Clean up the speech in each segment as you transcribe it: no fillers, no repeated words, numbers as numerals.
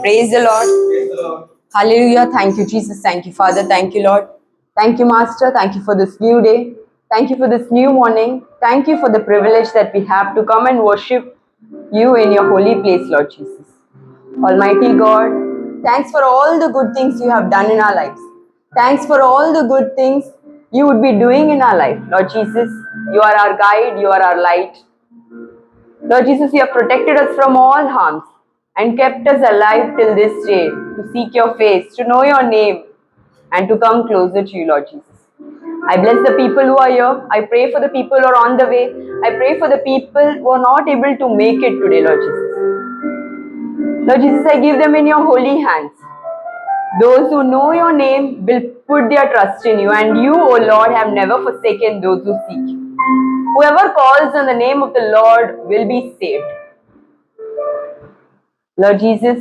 Praise the Lord. Hallelujah. Thank you, Jesus. Thank you, Father. Thank you, Lord. Thank you, Master. Thank you for this new day. Thank you for this new morning. Thank you for the privilege that we have to come and worship you in your holy place, Lord Jesus. Almighty God, thanks for all the good things you have done in our lives. Thanks for all the good things you would be doing in our life, Lord Jesus. You are our guide. You are our light. Lord Jesus, you have protected us from all harms and kept us alive till this day to seek your face, to know your name, and to come closer to you, Lord Jesus. I bless the people who are here. I pray for the people who are on the way. I pray for the people who are not able to make it today, Lord Jesus. Lord Jesus, I give them in your holy hands. Those who know your name will put their trust in you, and you, O Lord, have never forsaken those who seek you. Whoever calls on the name of the Lord will be saved. Lord Jesus,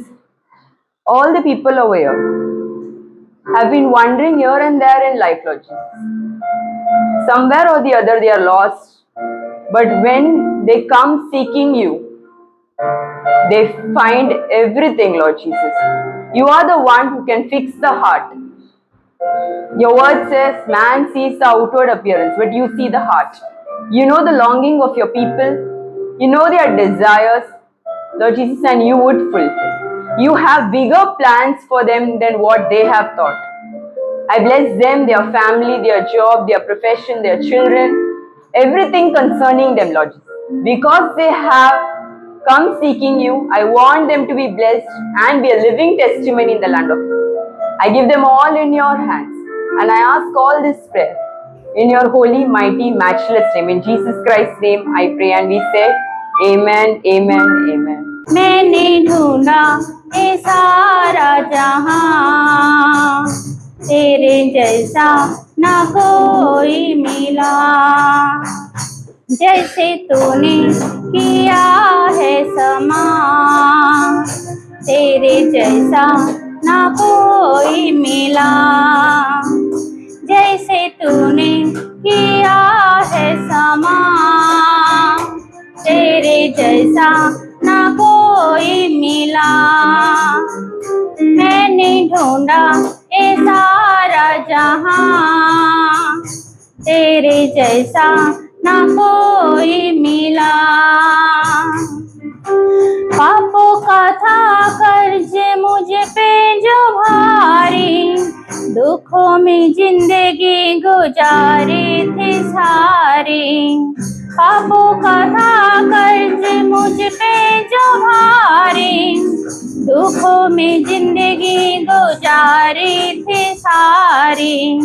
all the people over here have been wandering here and there in life, Lord Jesus. Somewhere or the other they are lost. But when they come seeking you, they find everything, Lord Jesus. You are the one who can fix the heart. Your word says, man sees the outward appearance, but you see the heart. You know the longing of your people. You know their desires, Lord Jesus, and you would fulfill. You have bigger plans for them than what they have thought. I bless them, their family, their job, their profession, their children, everything concerning them, Lord Jesus. Because they have come seeking you, I want them to be blessed and be a living testimony in the land of God. I give them all in your hands, and I ask all this prayer in your holy, mighty, matchless name. In Jesus Christ's name, I pray, and we say, Amen, Amen, Amen. मैंने ढूंढा ये सारा जहां, तेरे जैसा ना कोई मिला। जैसे तूने किया है समा, तेरे जैसा ना कोई मिला। जैसे तूने किया है समा, तेरे जैसा ना कोई मिला। मैंने ढूंढा ये सारा जहां, तेरे जैसा ना कोई मिला। पापों का था कर्ज मुझ पे जो भारी, दुखों में जिंदगी गुजारी थी सारी। पापों का था कर्ज मुझ पे जो भारी, दुखों में जिंदगी गुजारी थी सारी।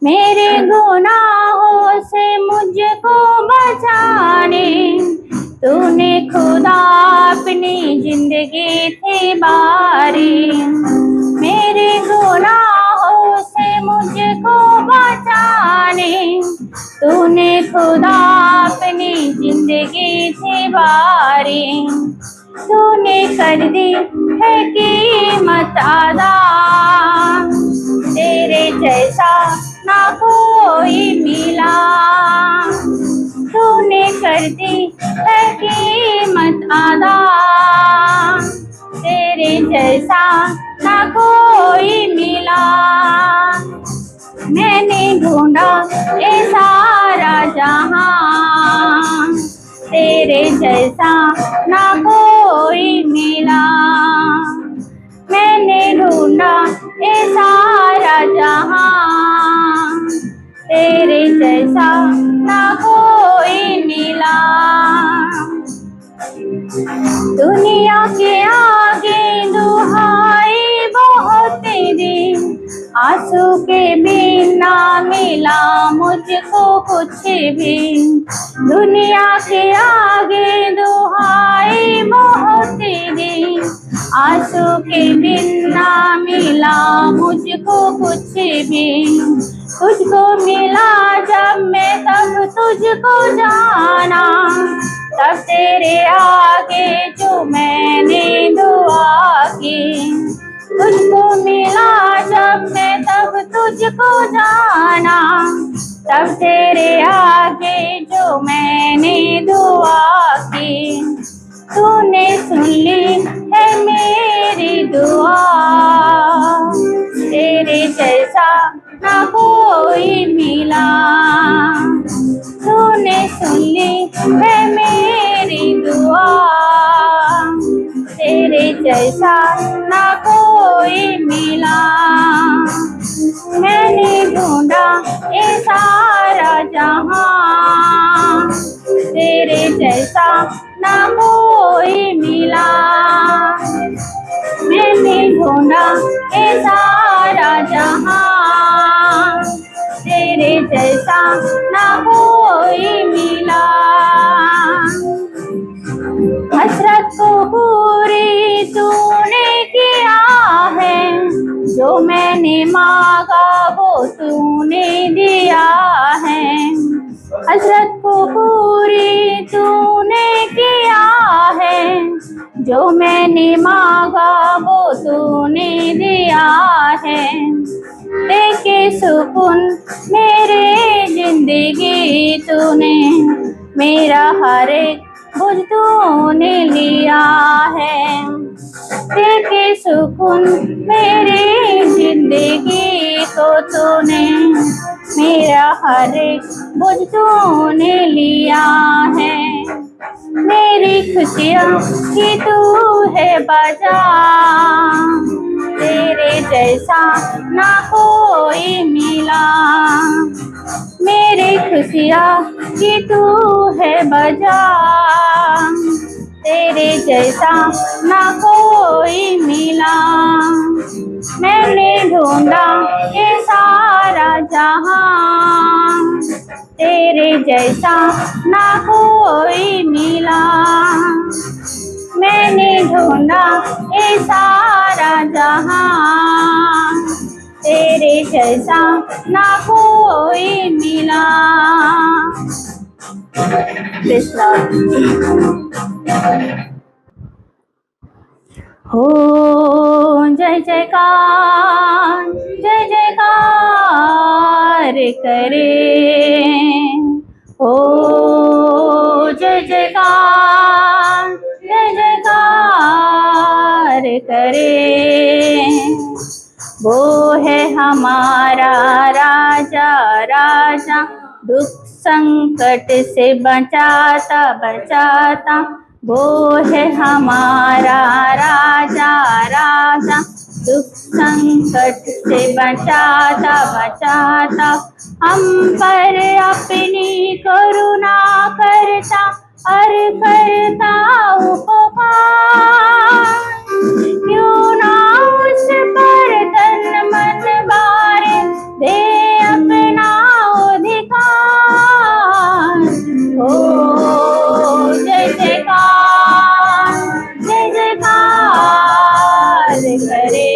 मेरे गुनाहों से मुझको बचाने, तूने खुदा अपनी जिंदगी थी बारी। मेरे गुनाहों से मुझको बचाने, तूने खुदा अपनी जिंदगी थी बारी। तूने कर दी है कीमत अदा, तेरे जैसा ना कोई मिला। तूने कर दी है कीमत अदा, तेरे जैसा ना कोई मिला। मैंने ढूंढा ये सारा जहां, तेरे जैसा ना कोई मिला। मैंने ढूंढा ये सारा जहां, तेरे जैसा ना कोई मिला। दुनिया के आगे दुहाई बहुत दी, आंसू के बिना मिला मुझको कुछ भी। दुनिया के आगे दुहाई बहुत दी, आंसू के बिना मिला मुझको कुछ भी। तुझको मिला जब मैं तब तुझको जाना, तब तेरे आगे जो मैंने दुआ की। तुझको मिला जब मैं तब तुझको जाना, तब तेरे आगे जो मैंने दुआ की। तूने सुन ली है मेरी दुआ, सुन ली है मेरी दुआ। तेरे जैसा ना कोई मिला, मैंने ढूंढा ये सारा जहां। तेरे जैसा ना कोई मिला, मैंने ढूंढा ये सारा जहां। तेरे जैसा ना कोई मिला। हसरत को पूरी तूने किया है, जो मैंने मांगा वो तूने दिया है। हसरत को पूरी तूने किया है, जो मैंने मांगा वो तूने दिया है। देके सुकून मेरे जिंदगी तूने, मेरा हर एक बुझ तूने लिया है। देके सुकून मेरी जिंदगी को तूने, मेरा हर एक बुझ तूने लिया है। मेरी खुशियाँ की तू है बजा, तेरे जैसा ना कोई मिला। मेरी खुशियाँ की तू है बजा, तेरे जैसा ना कोई मिला। मैंने ढूंढा ये सारा जहां, तेरे जैसा ना कोई मिला। मैंने ढूंढा ये सारा जहां, तेरे जैसा ना कोई मिला। कृष्णा। हो जय जयकार, जय जयकार करे। हो जय जयकार, जय जयकार करे। वो है हमारा राजा, राजा दुख संकट से बचाता बचाता। वो है हमारा राजा, राजा दुख संकट से बचाता बचाता। हम पर अपनी करुणा करता और करता उपकार। क्यों ना उस पर तन मन बारे दे अपना अधिकार। ओ जय जयकार, जय जयकार करे।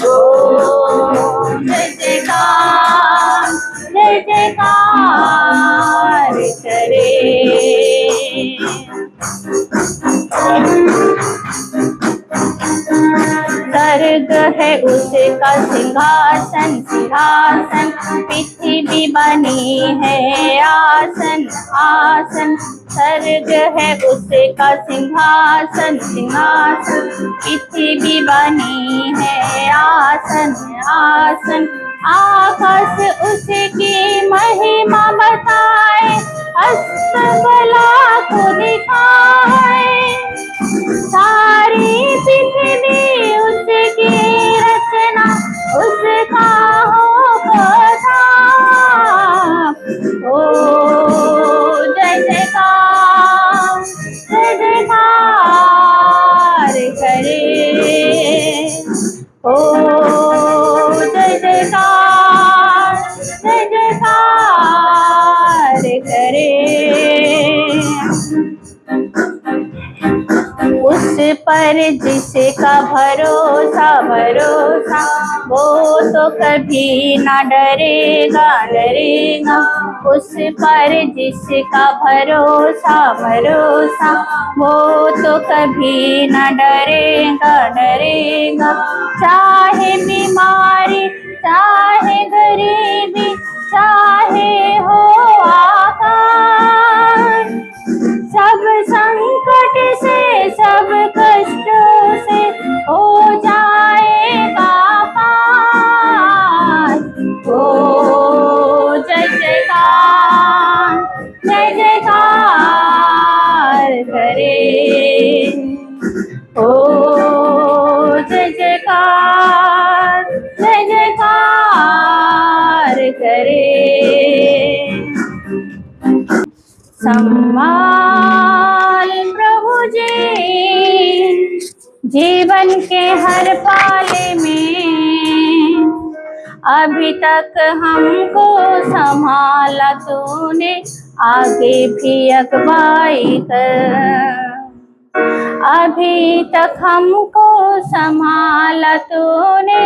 ओ जय जयकार, जय जयकार करे। स्वर्ग है उसका सिंहासन, सिंहासन पृथ्वी बनी है आसन, आसन। स्वर्ग है उसका सिंहासन, सिंहासन पृथ्वी बनी है आसन, आसन। आकाश उसकी महिमा बताए, अस्तबला को दिखाए। सारी पृथ्वी उसकी रचना, उसका हो कथा। ओ जय जयकार, जय जयकार करे। ओ जय जयकार, जय जयकार करे। उस पर जिसका भरोसा, भरोसा वो तो कभी ना डरेगा, डरेगा। उस पर जिसका भरोसा, भरोसा वो तो कभी ना डरेगा, डरेगा। चाहे बीमारी, चाहे गरीबी, चाहे हो आकाश। सब संकट से, सब कष्टों से हो जाएगा पार। ओ जय जयकार, ओ जय जयकार, जय जयकार करे। संभाल प्रभु जी जीवन के हर पाले में, अभी तक हमको संभाला तूने, आगे भी अगुवाई कर। अभी तक हमको संभाला तूने,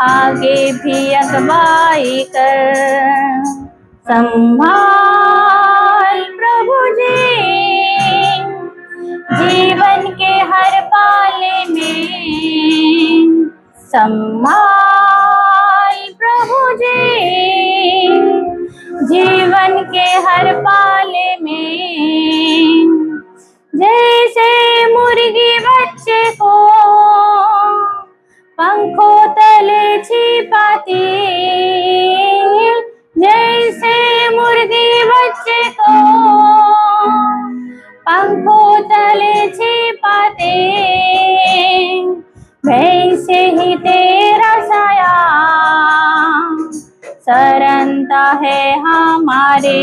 आगे भी अगुवाई कर। संभाल प्रभु जी जीवन के हर पाले में, संभाल प्रभु जी जीवन के हर पाले में। जैसे मुर्गी बच्चे को पंखों तले छिपाती, जैसे मुर्गी बच्चे को पंखों तले छिपाते, वैसे ही तेरा साया सरंता है हमारे।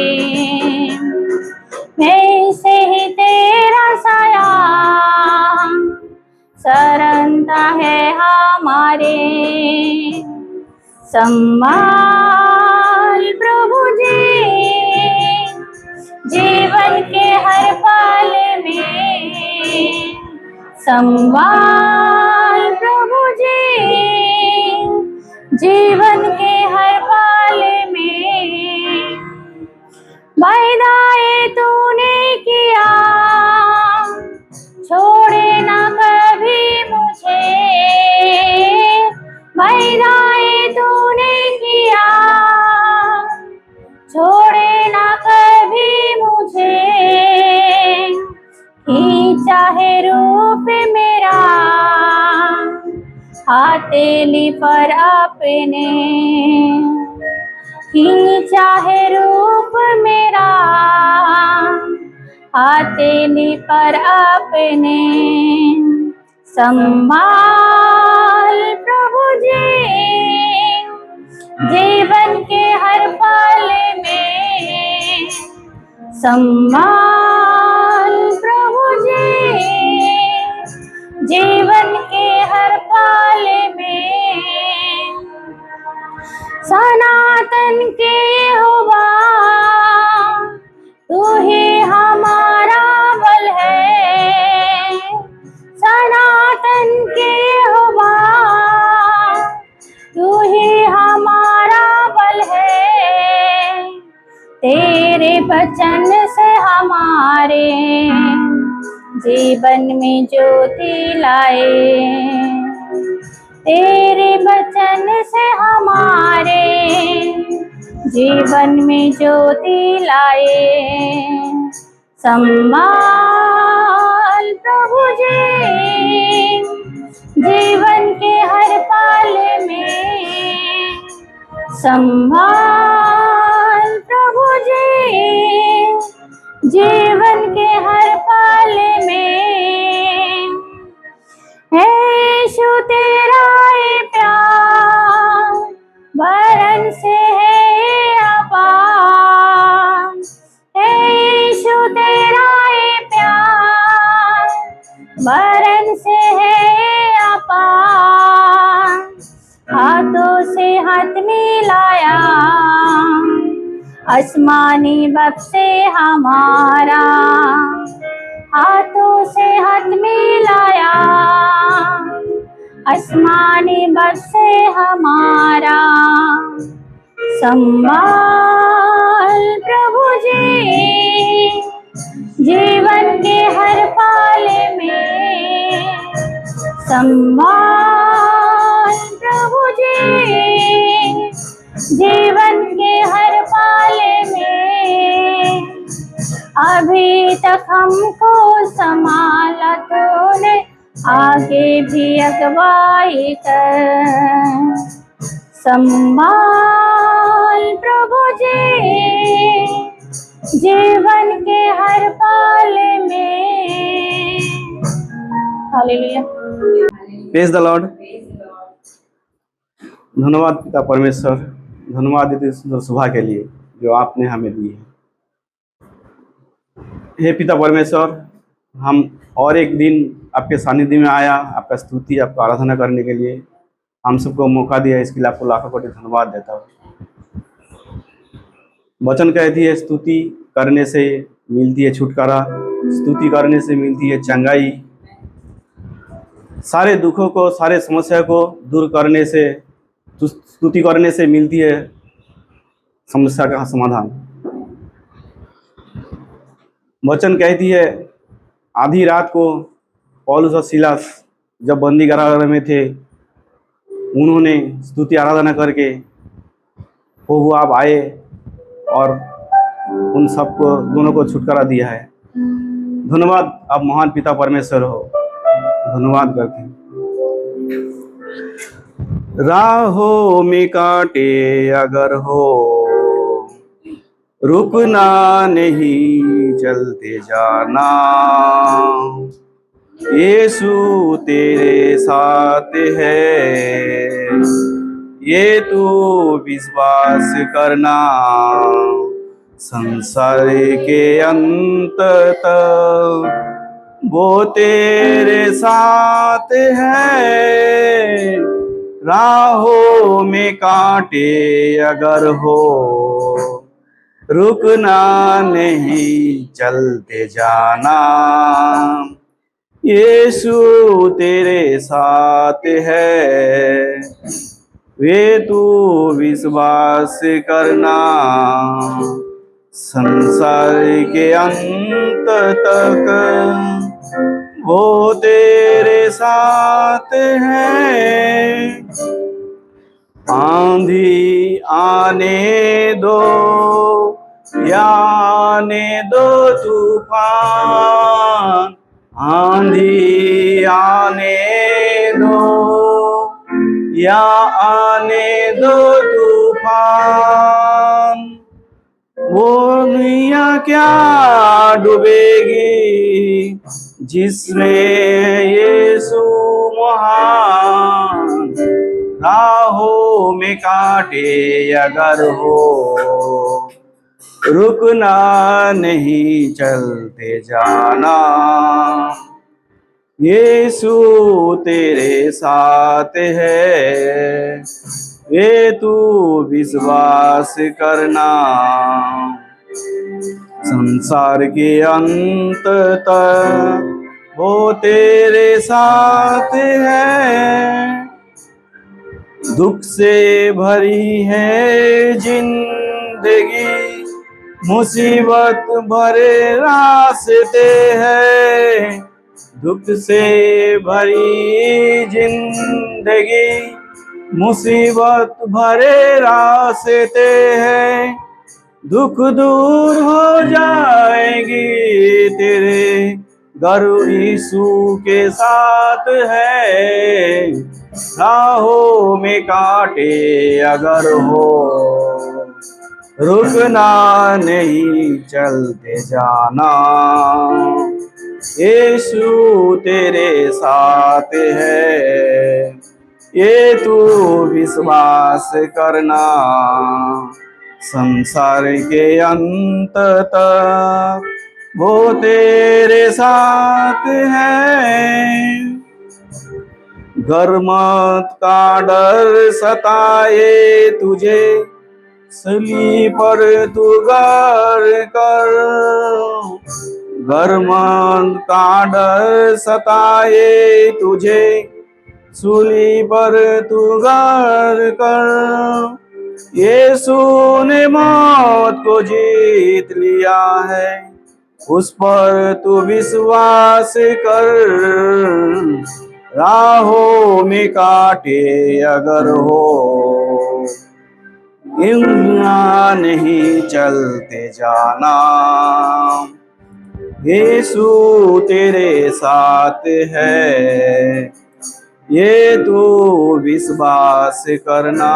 वैसे ही तेरा साया सरंता है हमारे। संभाल प्रभु जी जीवन के हर पल में, संभाल प्रभु जी जीवन के हर पल में। वायदाए तूने किया छोड़े ना कभी मुझे, वायदाए तूने किया छोड़े ना कभी मुझे। खींचा है रूप मेरा हथेली पर अपने, खींचा है रूप मेरा हथेली पर अपने। संभाल प्रभु जी जीवन के हर पल में, संभाल प्रभु जी जीवन के हर पल में। सनातन के यहोवा तू ही हमारा बल है, सनातन के यहोवा तू ही हमारा बल है। तेरे वचन से हमारे जीवन में ज्योति लाए, तेरे वचन से हमारे जीवन में ज्योति लाए। संभाल प्रभु जी जीवन के हर पल में, संभाल प्रभु जी जीवन के हर पल में। है यीशु तेरा ये प्यार वरन से है अपार, है यीशु तेरा ये प्यार वरन से है अपार। हाथों से हाथ मिलाया आसमानी बाप से हमारा, हाथों से हाथ मिलाया आसमानी बाप से हमारा। संभाल प्रभु जी जीवन के हर पल में, संभाल प्रभु जी जीवन के हर पल में। अभी तक हमको संभाला तूने, आगे भी अगुवाई कर। संभाल प्रभु जी जीवन के हर पल में। हालेलुया। Praise the Lord. धन्यवाद पिता परमेश्वर, धन्यवाद इतनी सुंदर सुबह के लिए जो आपने हमें दी है। हे पिता परमेश्वर, हम और एक दिन आपके सानिध्य में आया, आपका स्तुति, आपका आराधना करने के लिए हम सबको मौका दिया, इसके लिए आपको लाखों कोटि धन्यवाद देता हूँ। वचन कहती है स्तुति करने से मिलती है छुटकारा, स्तुति करने से मिलती है चंगाई, सारे दुखों को, सारे समस्या को दूर करने से, स्तुति करने से मिलती है समस्या का समाधान। वचन कहती है आधी रात को पौलुस और सीलास जब बंदी कारागार में थे, उन्होंने स्तुति आराधना करके प्रभु आप आए और उन सबको, दोनों को छुटकारा दिया है। धन्यवाद, आप महान पिता परमेश्वर हो, धन्यवाद करते हैं। राहों में कांटे अगर हो, रुकना नहीं, चलते जाना, यीशु तेरे साथ है, ये तू विश्वास करना, संसार के अंत तक वो तेरे साथ है। राहों में कांटे अगर हो, रुकना नहीं, चलते जाना, यीशु तेरे साथ है, वे तू विश्वास करना, संसार के अंत तक वो तेरे साथ है। आंधी आने दो या आने दो तूफान, आंधी आने दो या आने दो तूफान, वो दुनिया क्या डूबेगी जिसमें यीशु महान। राहों में कांटे अगर हो, रुकना नहीं, चलते जाना, यीशु तेरे साथ है, ये तू विश्वास करना, संसार के अंत तक वो तेरे साथ है। दुख से भरी है जिंदगी, मुसीबत भरे रास्ते हैं, दुख से भरी जिंदगी, मुसीबत भरे रास्ते हैं, दुख दूर हो जाएगी तेरे घर यीशु के साथ है। राहों में कांटे अगर हो, रुकना नहीं, चलते जाना, यीशु तेरे साथ है, ये तू विश्वास करना, संसार के अंत तक वो तेरे साथ है। घर मौत का डर सताए तुझे, सली पर तू गौर कर, घर मौत का डर सताए तुझे, सूली पर तू गौर कर, यीशु ने मौत को जीत लिया है, उस पर तू विश्वास कर। राहों में कांटे अगर हो, इल्ला नहीं, चलते जाना, यीशु तेरे साथ है, ये तू विश्वास करना,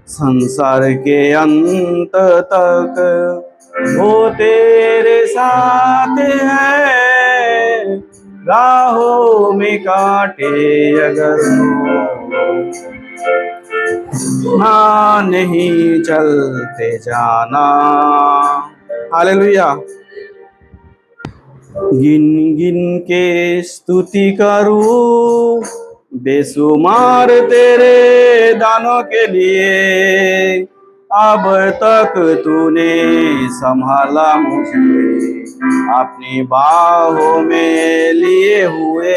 संसार के अंत तक वो तेरे साथ है। राहों में काटे अगर हाँ नहीं चलते जाना। हालेलुया। गिन गिन के स्तुति करूं बेशुमार तेरे दानों के लिए। अब तक तूने संभाला मुझे अपनी बाहों में लिए हुए।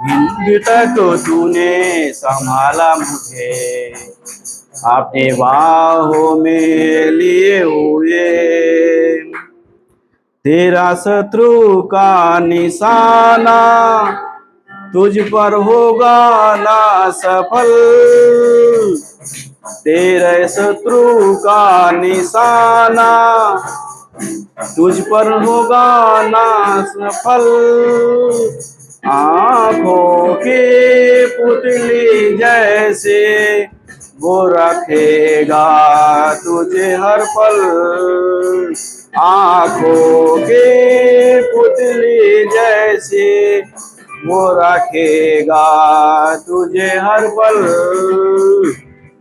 अब तक तूने संभाला मुझे अपनी बाहों में लिए हुए। तेरा शत्रु का निशाना तुझ पर होगा ना सफल। तेरे शत्रु का निशाना तुझ पर होगा ना सफल। आँखों के पुतली जैसे वो रखेगा तुझे हर पल। आँखों के पुतली जैसे वो रखेगा तुझे हर पल।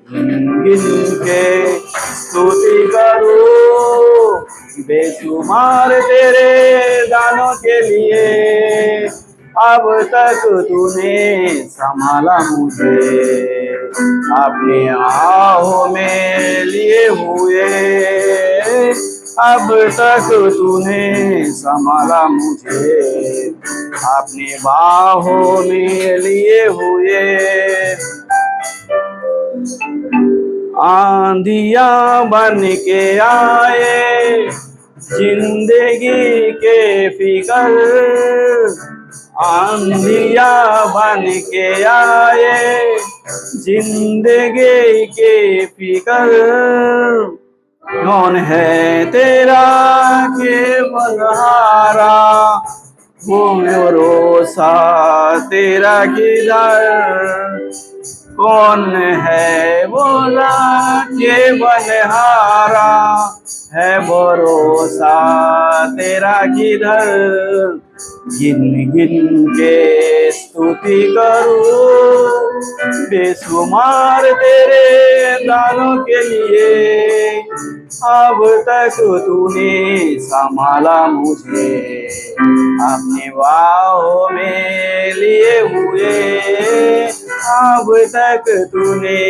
गिन के स्तुति करूं बेशुमार तेरे दानों के लिए। अब तक तूने संभाला मुझे अपनी आहों में लिए हुए। अब तक तूने संभाला मुझे अपनी बाहों में लिए हुए। आंधिया बन के आए जिंदगी के फिकर। आंधिया बन के आए जिंदगी के फिकर। कौन है तेरा केवल हारा वो भरोसा तेरा किधर। कौन है बोला केवल हारा है भरोसा तेरा किधर। गिन गिन के स्तुति करूं बेशुमार तेरे दानों के लिए। अब तक तूने संभाला मुझे अपने बाहों में लिए हुए। अब तक तूने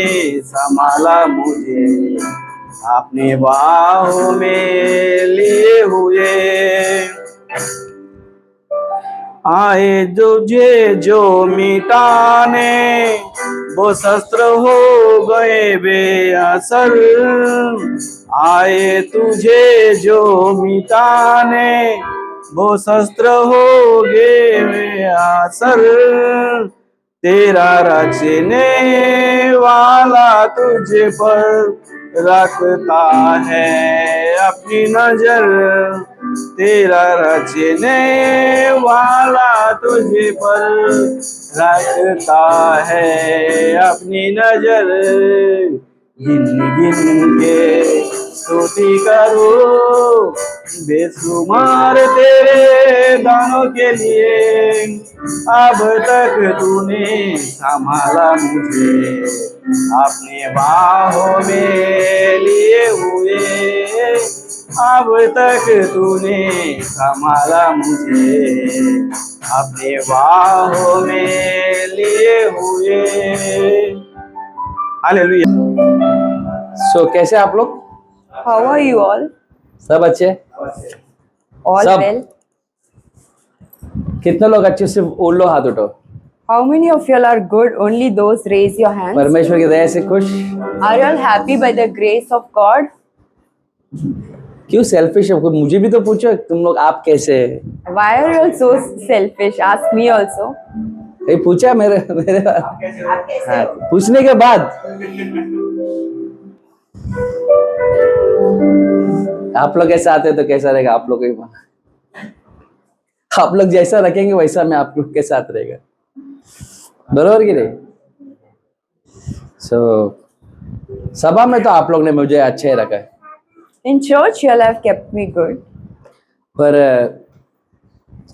संभाला मुझे अपने बाहों में लिए हुए। आए तुझे जो मिटाने वो शस्त्र हो गए बेअसर। आए तुझे जो मिटाने वो शस्त्र हो गए बेअसर। तेरा रचने वाला तुझ पर रखता है अपनी नजर। तेरा रचने वाला तुझ पर रखता है अपनी नजर। गिन गिन के स्तुति करो बेशुमार तेरे दानों के लिए। अब तक तूने संभाला मुझे अपने बाहों में लिए हुए। अब तक तूने संभाला मुझे अपने बाहों में लिए हुए। हालेलुया। सो कैसे आप लोग? How are you all? सब अच्छे? All सब। well? कितने लोग अच्छे? सिर्फ बोल लो, हाथ उठाओ। How many of you all are good? Only those raise your hands. परमेश्वर की दया से खुश? Are you all happy by the grace of God? क्यों सेल्फिश है? मुझे भी तो पूछो, तुम लोग आप कैसे? Why are you all so selfish? Ask me also. ये पूछा मेरे हाँ, पूछने के बाद आप लोग कैसे आते हैं तो कैसा रहेगा आप लोग को ही मालूम। आप लोग जैसा रखेंगे वैसा मैं आप लोग के साथ रहेगा, बरोबर की नहीं? सभा में तो आप लोग ने मुझे अच्छे रखा है, In church, you all have kept me good. पर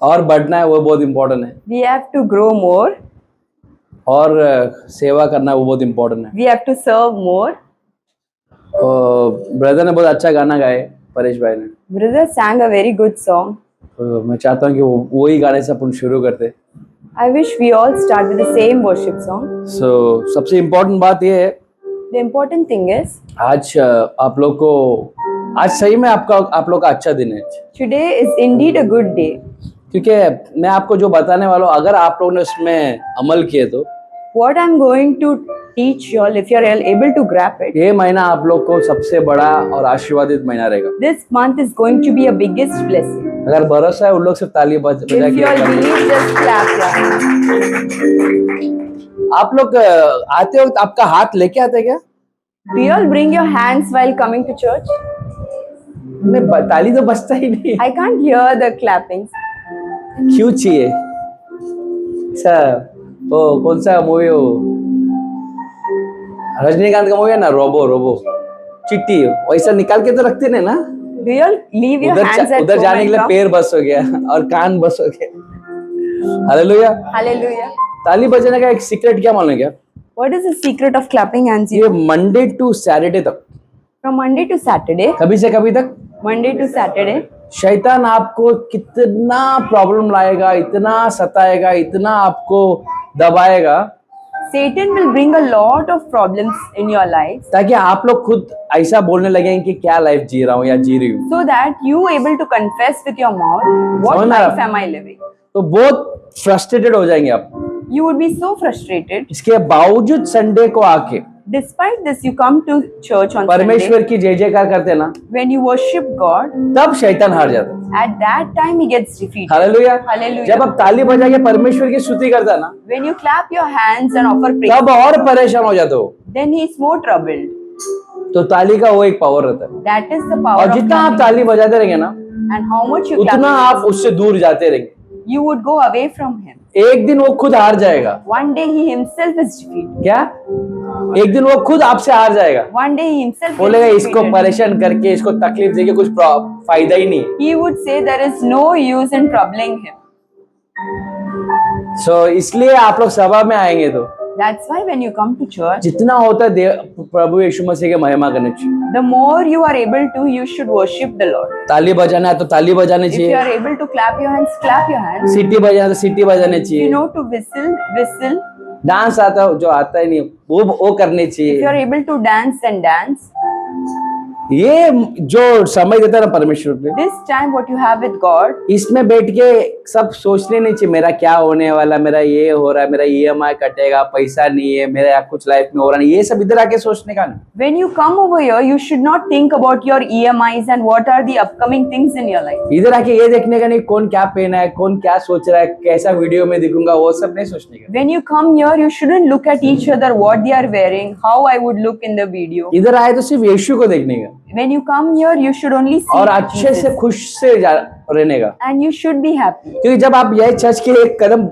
और बढ़ना है, वो बहुत इम्पोर्टेंट है। We have to grow more. और सेवा करना वो बहुत इम्पोर्टेंट है। We have to serve more. Brother ने बहुत अच्छा गाना गाए, परेश भाई ने। Brother sang a very good song. तो मैं चाहता हूँ कि वो ही गाने से अपन शुरू करते। I wish we all start with the same worship song. सबसे इम्पोर्टेंट बात ये है, The important thing is, आज आप लोग को, आज सही में आप लोग का अच्छा दिन है। today is indeed a good day. क्योंकि मैं आपको जो बताने वाला हूँ, अगर आप लोगों ने उसमें अमल किए तो What I'm going to teach you all, if you're able to grab it, ये महीना आप लोग को सबसे बड़ा और आशीर्वादित महीना रहेगा। this month is going to be a biggest blessing. अगर भरोसा है उन लोग सिर्फ ताली बजा If you all के believe, just clap your hands. आप लोग आते वक्त आपका हाथ लेके आते क्या? Do you all bring your hands while coming to church? नहीं, ताली तो बजता ही नहीं। I can't hear the clappings. क्यों चाहिए? अच्छा, वो कौन सा मूवी हो, रजनीकांत का मूवी है ना, रोबो चिट्टी, वैसा निकाल के तो रखते नहीं ना। Do you all leave your hands at उधर home जाने के and लिए come? पैर बस हो गया और कान बस हो गया। हालेलुया। Hallelujah. ताली बजाने का एक सीक्रेट क्या मालूम है क्या? What is the secret of clapping hands? ये मंडे टू सैटरडे तक, From Monday to Saturday, कभी से कभी तक Monday to Saturday, शैतान आपको कितना प्रॉब्लम लाएगा, इतना सताएगा, इतना आपको दबाएगा, Satan will bring a lot of problems in your life ताकि आप लोग खुद ऐसा बोलने लगेंगे कि क्या लाइफ जी रहा हूँ या जी रही हूँ। so that you able to confess with your mouth what समझ में आ रहा? life am I living. तो बहुत फ्रस्ट्रेटेड हो जाएंगे आप। You would be so frustrated. इसके बावजूद संडे को आके Despite this, you come to church on Sunday. परमेश्वर की जय जयकार करते ना, When you worship God, तब शैतान हार जाता है। at that time he gets defeated. Hallelujah. Hallelujah. जब आप ताली बजा के परमेश्वर की स्तुति करता ना, When you clap your hands and offer praise, तब और परेशान हो जाते हो। then he is more troubled. तो ताली का वो एक पावर रहता है, That is the power और of जितना आप clapping. ताली बजाते रहेंगे ना, And how much you उतना clap, आप उससे दूर जाते रहेंगे। you would go away from him. एक दिन वो खुद हार जाएगा। One day he himself is defeated. क्या? एक दिन वो खुद आपसे हार जाएगा, One day he himself बोलेगा gets इसको defeated. परेशान करके, इसको तकलीफ देके कुछ फायदा ही नहीं। He would say there is no use in troubling him. इसलिए आप लोग सभा में आएंगे तो That's why when you come to church, जितना होता है प्रभु यीशु मसीह के महिमा करनी चाहिए। the more you are able to, you should worship the Lord. ताली बजाना है तो ताली बजानी If you चाहिए, are able to clap your hands, clap your hands. सीटी बजाना है तो सीटी बजानी If you चाहिए, know to whistle, whistle. Dance आता है जो आता ही नहीं वो करनी If you चाहिए। are able to dance, then dance. ये जो समय देता है ना परमेश्वर पे, This time what you have with God, इसमें बैठ के सब सोचने नहीं चाहिए मेरा क्या होने वाला, मेरा ये हो रहा है, मेरा EMI कटेगा, पैसा नहीं है, मेरा कुछ लाइफ में हो रहा नहीं, ये सब इधर आके सोचने का नहीं। when you come over here, you should not think about your EMIs and what are the upcoming things in your life. इधर आके ये देखने का नहीं कौन क्या पहना है, कौन क्या सोच रहा है, कैसा वीडियो में दिखूंगा, वो सब नहीं सोचने का। When you come here, you shouldn't look at each other, what they are wearing, how I would look in the video. इधर आए तो सिर्फ यीशु को देखने का When you come here, you should only see और अच्छे Jesus. से खुश से रहने का, And you should be happy. क्योंकि जब आप यह चर्च के एक कदम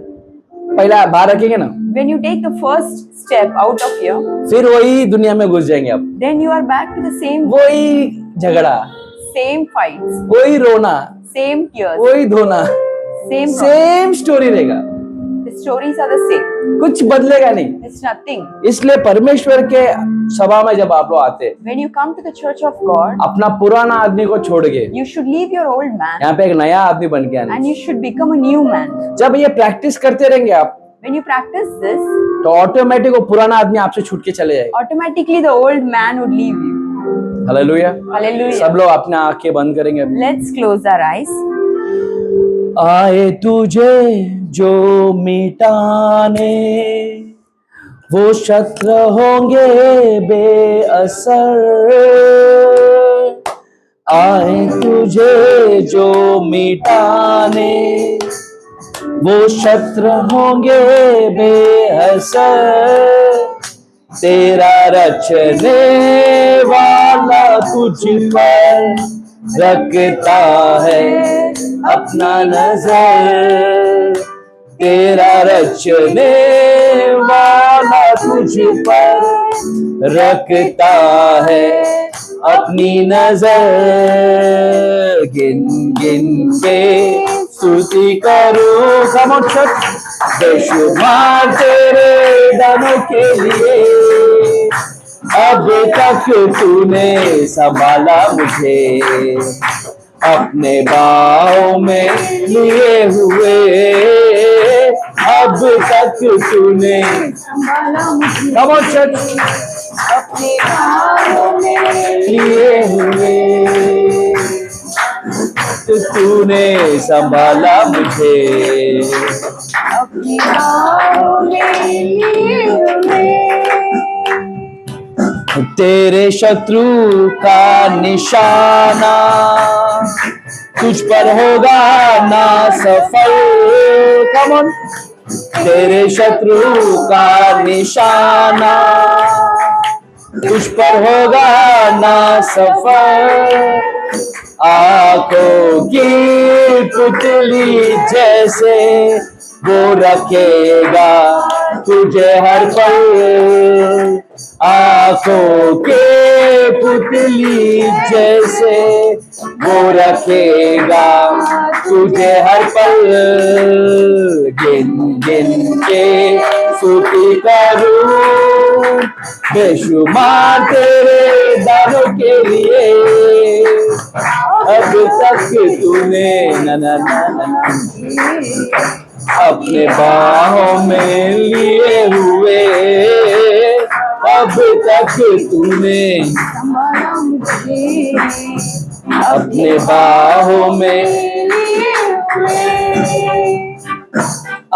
पहला बाहर रखेंगे ना, When you take the first step out of here, फिर वही दुनिया में घुस जाएंगे आप, then you are back to the same वही झगड़ा, fights, वही रोना, same tears, वही धोना, same problems. सेम स्टोरी रहेगा, The stories are the same. कुछ बदलेगा नहीं। It's nothing. इसलिए परमेश्वर के सभा में जब आप लोग आते हैं, When you come to the church of God, अपना पुराना आदमी को छोड़ के you should leave your old man यहाँ पे एक नया आदमी बन के आना। and you should become a new man. जब ये प्रैक्टिस करते रहेंगे आप, When you practice this, तो ऑटोमेटिक वो पुराना आदमी आपसे छूट के चले जाएगा। automatically the old man would leave you. Hallelujah. Hallelujah. सब लोग अपना आंखें बंद करेंगे अभी। Let's close our eyes. आए तुझे जो मिटाने वो शस्त्र होंगे बेअसर, आए तुझे जो मिटाने वो शस्त्र होंगे बेअसर, तेरा रचने वाला तुझ पर रखता है अपना नजर, तेरा रचने वाला तुझ पर रखता है अपनी नजर, गिन गिन के स्तुति करूं come on church बेशुमार तेरे दानों के लिए अब तक तूने संभाला मुझे अपने बाहों में लिए हुए अब तक तूने come on church अपने बाहों में लिए हुए तूने संभाला मुझे अपनी बाहों में लिए हुए। तेरे शत्रु का निशाना तुझ पर होगा ना सफल come on तेरे शत्रु का निशाना तुझ पर होगा ना सफल आंखों की पुतली जैसे वो रखेगा तुझे हर पल आंखों के पुतली जैसे वो रखेगा तुझे हर पल गिन गिन के स्तुति करूं बेशुमार तेरे दानों के लिए अब तक तूने ना ना ना ना अपने बाहों में लिए हुए अब तक तूने संभाला मुझे अपने बाहों में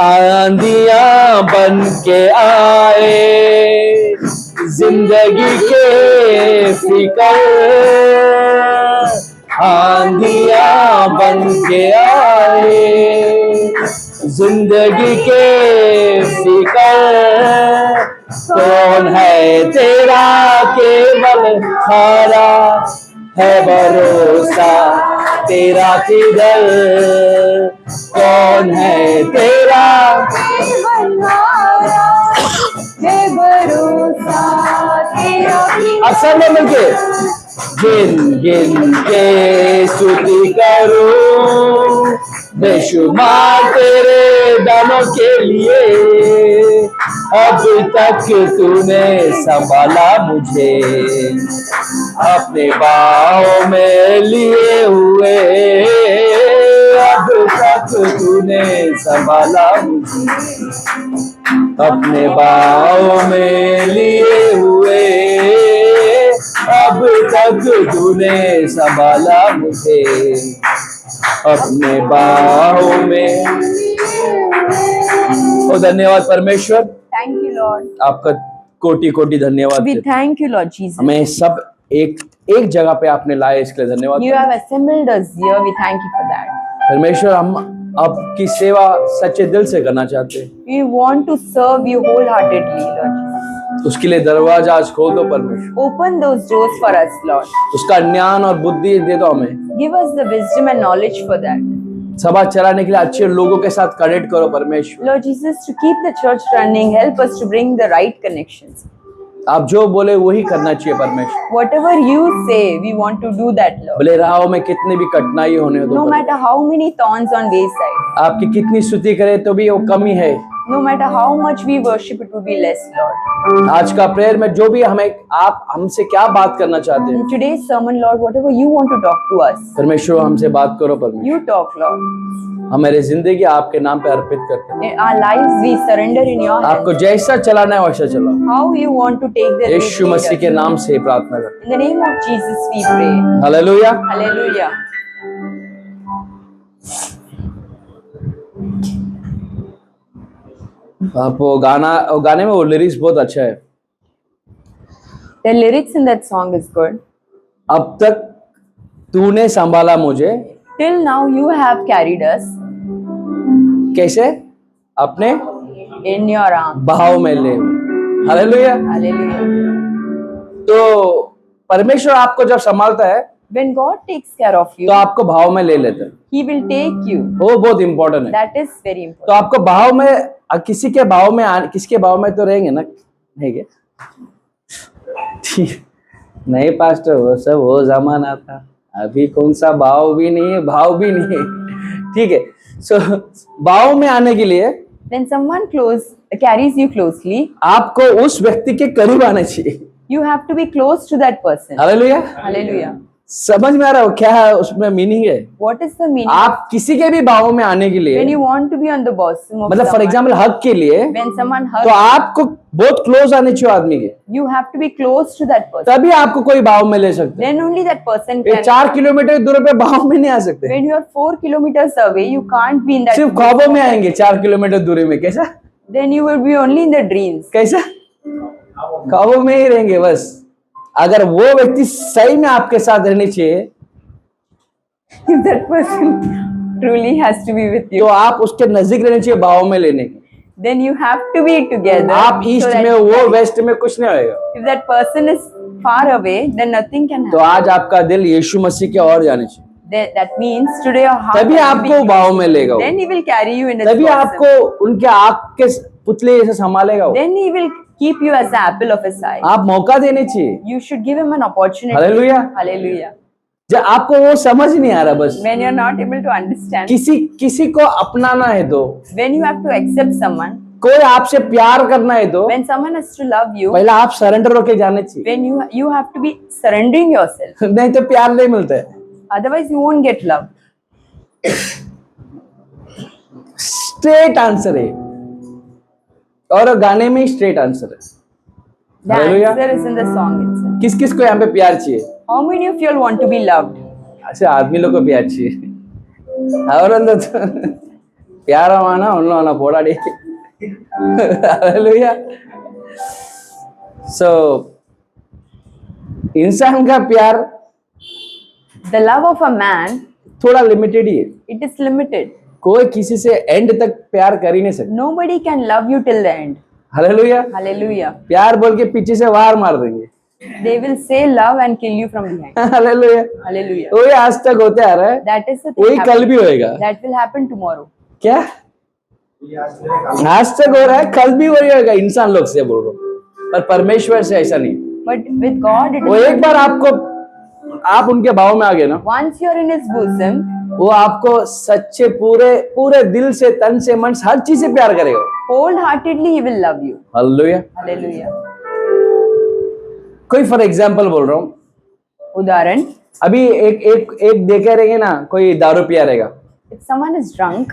आंधियां बन के आए जिंदगी के फिकर आंधियां बन के आए जिंदगी के फिकर कौन है तेरा केवल खारा है भरोसा तेरा किधर कौन है तेरा है भरोसा तेरा अब सब में मिलके गिन गिन के स्तुति करूं बेशुमार तेरे दानों के लिए अब तक तूने संभाला मुझे अपने बाहों में लिए हुए अब तक तूने संभाला मुझे अपने बाहों में लिए हुए अब तक तूने संभाला मुझे अपने बाहों में ओ धन्यवाद परमेश्वर Thank you, Lord. आपका कोटि कोटि धन्यवाद We thank you, Lord Jesus. हमें सब एक जगह पे आपने लाए इसके लिए धन्यवाद You have assembled us here. We thank you for that. परमेश्वर हम आपकी सेवा सच्चे दिल से करना चाहते हैं We want to serve you wholeheartedly, Lord Jesus. उसके लिए दरवाजा आज खोल दो परमेश्वर Open those doors for us, Lord. उसका ज्ञान और बुद्धि दे दो हमें Give us the wisdom and knowledge for that. सभा चलाने के लिए अच्छे लोगों के साथ कनेक्ट करो परमेश्वर Lord Jesus, to keep the church running, help us to bring the right connections. आप जो बोले वही करना चाहिए परमेश्वर Whatever you say, we want to do that, Lord. भले राहों में कितनी भी कठिनाई होने दो No matter how many thorns on wayside, आपकी कितनी स्तुति करे तो भी वो कमी है no matter how much we worship, it will be less, Lord. आज का प्रेयर में जो भी हमें आप हमसे क्या बात करना चाहते हैं In today's sermon, Lord, whatever you want to talk to us, परमेश्वर हमसे बात करो परमेश्वर you talk, Lord. हमारे जिंदगी आपके नाम पे अर्पित करते हैं In our lives, we surrender in your hands. आपको जैसा चलाना है वैसा चलाओ How you want to take the lead, Yeshu lead Masih us. के नाम से प्रार्थना करते In the name of Jesus, we pray. हैं हालेलुया Hallelujah. आप वो गाने में वो लिरिक्स बहुत अच्छा है The lyrics in that song is good. अब तक तूने संभाला मुझे Till now, you have carried us कैसे अपने in your arms. भाव में ले हालेलुया Hallelujah. तो परमेश्वर आपको जब संभालता है When God takes care of you, तो आपको भाव में ले लेता है He will take you. वो बहुत इंपॉर्टेंट है That is very important. तो आपको भाव में किसी के भाव में किसके भाव में तो रहेंगे ना नहीं क्या ठीक नहीं पास्टर वो सब वो जमाना था अभी कौन सा भाव भी नहीं है भाव भी नहीं है ठीक है सो भाव में आने के लिए when someone carries you closely, आपको उस व्यक्ति के करीब आना चाहिए। you have to be close to that person. Hallelujah. Hallelujah. समझ में आ रहा हो क्या है उसमें मीनिंग है? What is the meaning? आप किसी के भी भाव में आने के लिए When you want to be on the bosom of मतलब फॉर someone, एग्जाम्पल हक के लिए when someone तो hugs, आपको बहुत क्लोज आने चाहिए आदमी के, you have to be close to that person. तभी आपको कोई भाव में ले सकते हैं। Then only that person ये can. 4 किलोमीटर दूर पे भाव में नहीं आ सकते, When you are 4 kilometers away, you can't be in that. सिर्फ ख्वाबों में आएंगे 4 किलोमीटर दूरी में। कैसा Then you will be only in the dreams. कैसा ख्वाबों में ही रहेंगे बस। अगर वो व्यक्ति सही में आपके साथ रहनी चाहिए If that person truly has to be with तो you, आप उसके नजदीक रहने चाहिए भाव में लेने के। then you have to be together. आप so ईस्ट that में वो वेस्ट में कुछ नहीं होएगा। if that person is far away, then nothing can तो happen. आज आपका दिल यीशु मसीह के और जाने चाहिए, That means today your heart तभी has to be आपको भाव में लेगा वो। then he will carry you in his तभी bosom. आपको उनके आँख के पुतले जैसे संभालेगा वो। Then he will keep you as the apple of his eye. आप मौका देने चाहिए। You should give him an opportunity. Hallelujah. Hallelujah. जब आपको वो समझ नहीं आ रहा, बस When you're not able to understand, किसी को अपनाना है तो, when you have to accept someone, कोई आपसे प्यार करना है तो when someone has to love you, पहले आप सरेंडर होके जाने चाहिए, when you have to be surrendering yourself. नहीं तो प्यार नहीं मिलता है। Otherwise, you won't get love. Straight answer है और गाने में स्ट्रेट आंसर है। The Hallelujah. answer is in the song itself. किस किस को यहाँ पे प्यार चाहिए? How many of you all want to be loved? अच्छा आदमी लोग को प्यार चाहिए और अंदर तो प्यार आना उन लोगों ना पोड़ा डे। हालेलुया। सो इंसान का प्यार The love of a man, थोड़ा लिमिटेड ही है, it is limited. कोई किसी से एंड तक प्यार कर ही नहीं सकता। Nobody can love you till the end. Hallelujah. Hallelujah. प्यार बोल के पीछे से वार मार देंगे। They will say love and kill you from behind. Hallelujah. Hallelujah. वही आज तक होते आ रहा है, That is the thing. वही कल भी होएगा। That will happen tomorrow. क्या आज तक हो रहा है, कल भी वही होएगा। इंसान लोग से बोल रहा हूँ, पर परमेश्वर से ऐसा नहीं। But with God, it वो is. एक बार आप उनके भाव में आ गए ना, Once you are in His bosom, वो आपको सच्चे पूरे दिल से, तन से, मन से, हर चीज से प्यार करेगा। wholeheartedly He will love you. Hallelujah. Hallelujah. कोई फॉर एग्जाम्पल बोल रहा हूँ, उदाहरण, अभी एक देखे रहेंगे ना, कोई दारू पिया रहेगा if someone is drunk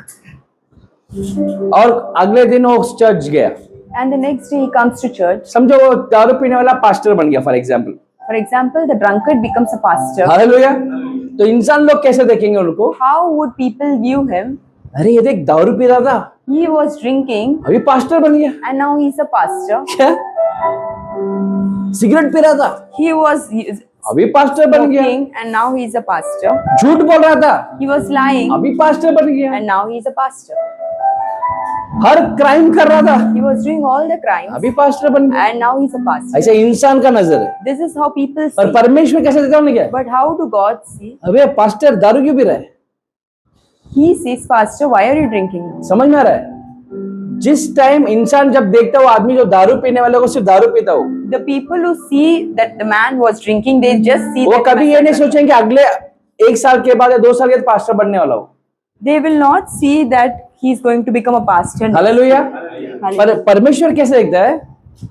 और अगले दिन वो चर्च गया, and the next day he comes to church, समझो वो दारू पीने वाला पास्टर बन गया for example. for example, the drunkard becomes a pastor, hallelujah. तो इंसान लोग कैसे देखेंगे उनको? how would people view him? अरे ये देख दारू पी रहा था, He was drinking अभी पास्टर बन गया। and now he's a pastor. क्या सिगरेट पी रहा था, He was अभी पास्टर बन गया। smoking and now he's a pastor. झूठ बोल रहा था, He was lying अभी पास्टर बन गया। and now he's a pastor. Her crime कर रहा था, He was doing all the crimes अभी पास्टर बन गया। and now he's a pastor. ऐसे इंसान का नजर है, This is how people पर see. परमेश्वर कैसे देता हूँ क्या? But how do God see? अबे पास्टर दारू क्यों पी रहा है? He sees, pastor, why are you drinking? समझ में आ रहा है? जिस टाइम इंसान जब देखता है वो आदमी जो दारू पीने वाले को सिर्फ दारू पीता हो, The people who see that the man was drinking, they just see वो that कभी man- ये नहीं सोचेंगे अगले 1 साल के बाद या 2 साल के बाद पास्टर बनने वाला हो। They will not see that he's going to become a pastor. Hallelujah. पर परमेश्वर कैसे देखता है?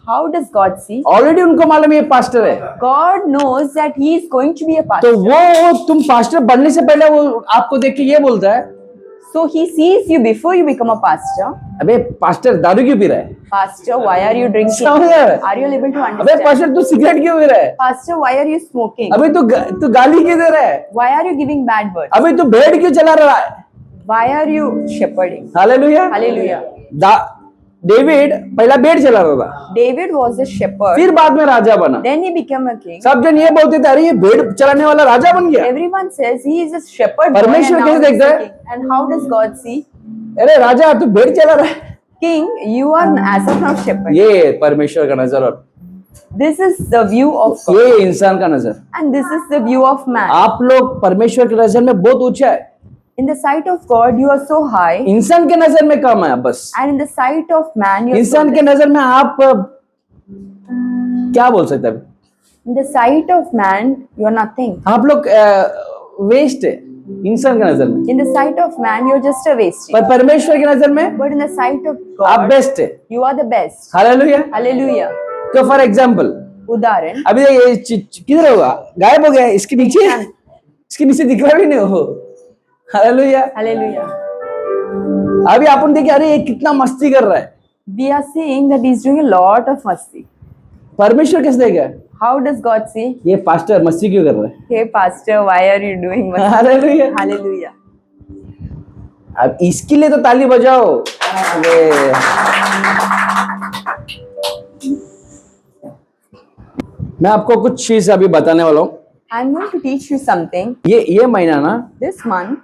How does God see? Already उनको मालूम है ये पास्टर है, God knows that he is going to be a तो pastor. वो तुम पास्टर बनने से पहले वो आपको देख के ये बोलता है, So he sees you before you become a pastor. अबे पास्टर दारू क्यों पी रहा है? Pastor, why are you drinking? समझ रहा है? Are you able to अबे understand? पास्टर तू सिगरेट क्यों पी रहा है? Pastor, why are you smoking? अबे तू गाली क्यों दे रहा है? Why are you giving bad words? अबे तू भेड़ क्यों चला रहा है? Why are you shepherding? Hallelujah. Hallelujah. David पहला भेड़ चला रहा था, David was a shepherd. फिर बाद में राजा बना। Then he became a king. सब जन ये बोलते थे अरे ये भेड़ चलाने वाला राजा बन गया। Everyone says he is a shepherd boy परमेश्वर and कैसे now he's देखता a है? king. And how does God see? अरे राजा तू भेड़ चला रहा है। King, you are as of now shepherd. ये परमेश्वर का नजर और This is the view of God. ये इंसान का नजर। And this is the view of man. आप लोग परमेश्वर की नजर में बहुत ऊंचा है, In the sight of God, you are so high. इंसान के नजर में कम है। बस And in the sight of man, you are so इंसान के less. नजर में आप क्या बोल सकते हैं? In the sight of man, you are nothing. आप लोग वेस्ट है। इंसान की नजर में, In the sight of man, you're just a wastage. पर परमेश्वर की नजर में But in the sight of आप God, बेस्ट है। you are the best. Hallelujah. Hallelujah. तो फॉर एग्जाम्पल उदाहरण, अभी ये किधर होगा, गायब हो गया, इसके नीचे, इसके नीचे दिख रहा भी नहीं हो। हालेलुया। Hallelujah. अभी अपन देखिए, अरे ये कितना मस्ती कर रहा है, We are seeing that he's doing a lot of masti. परमेश्वर कैसे देगा? How does God see? ये पास्टर मस्ती क्यों कर रहा है? Hey pastor, why are you doing masti? Hallelujah. Hallelujah. अब इसके लिए तो ताली बजाओ। अरे मैं आपको कुछ चीज अभी बताने वाला हूँ। I'm going to teach you something. ये महीना ना This month,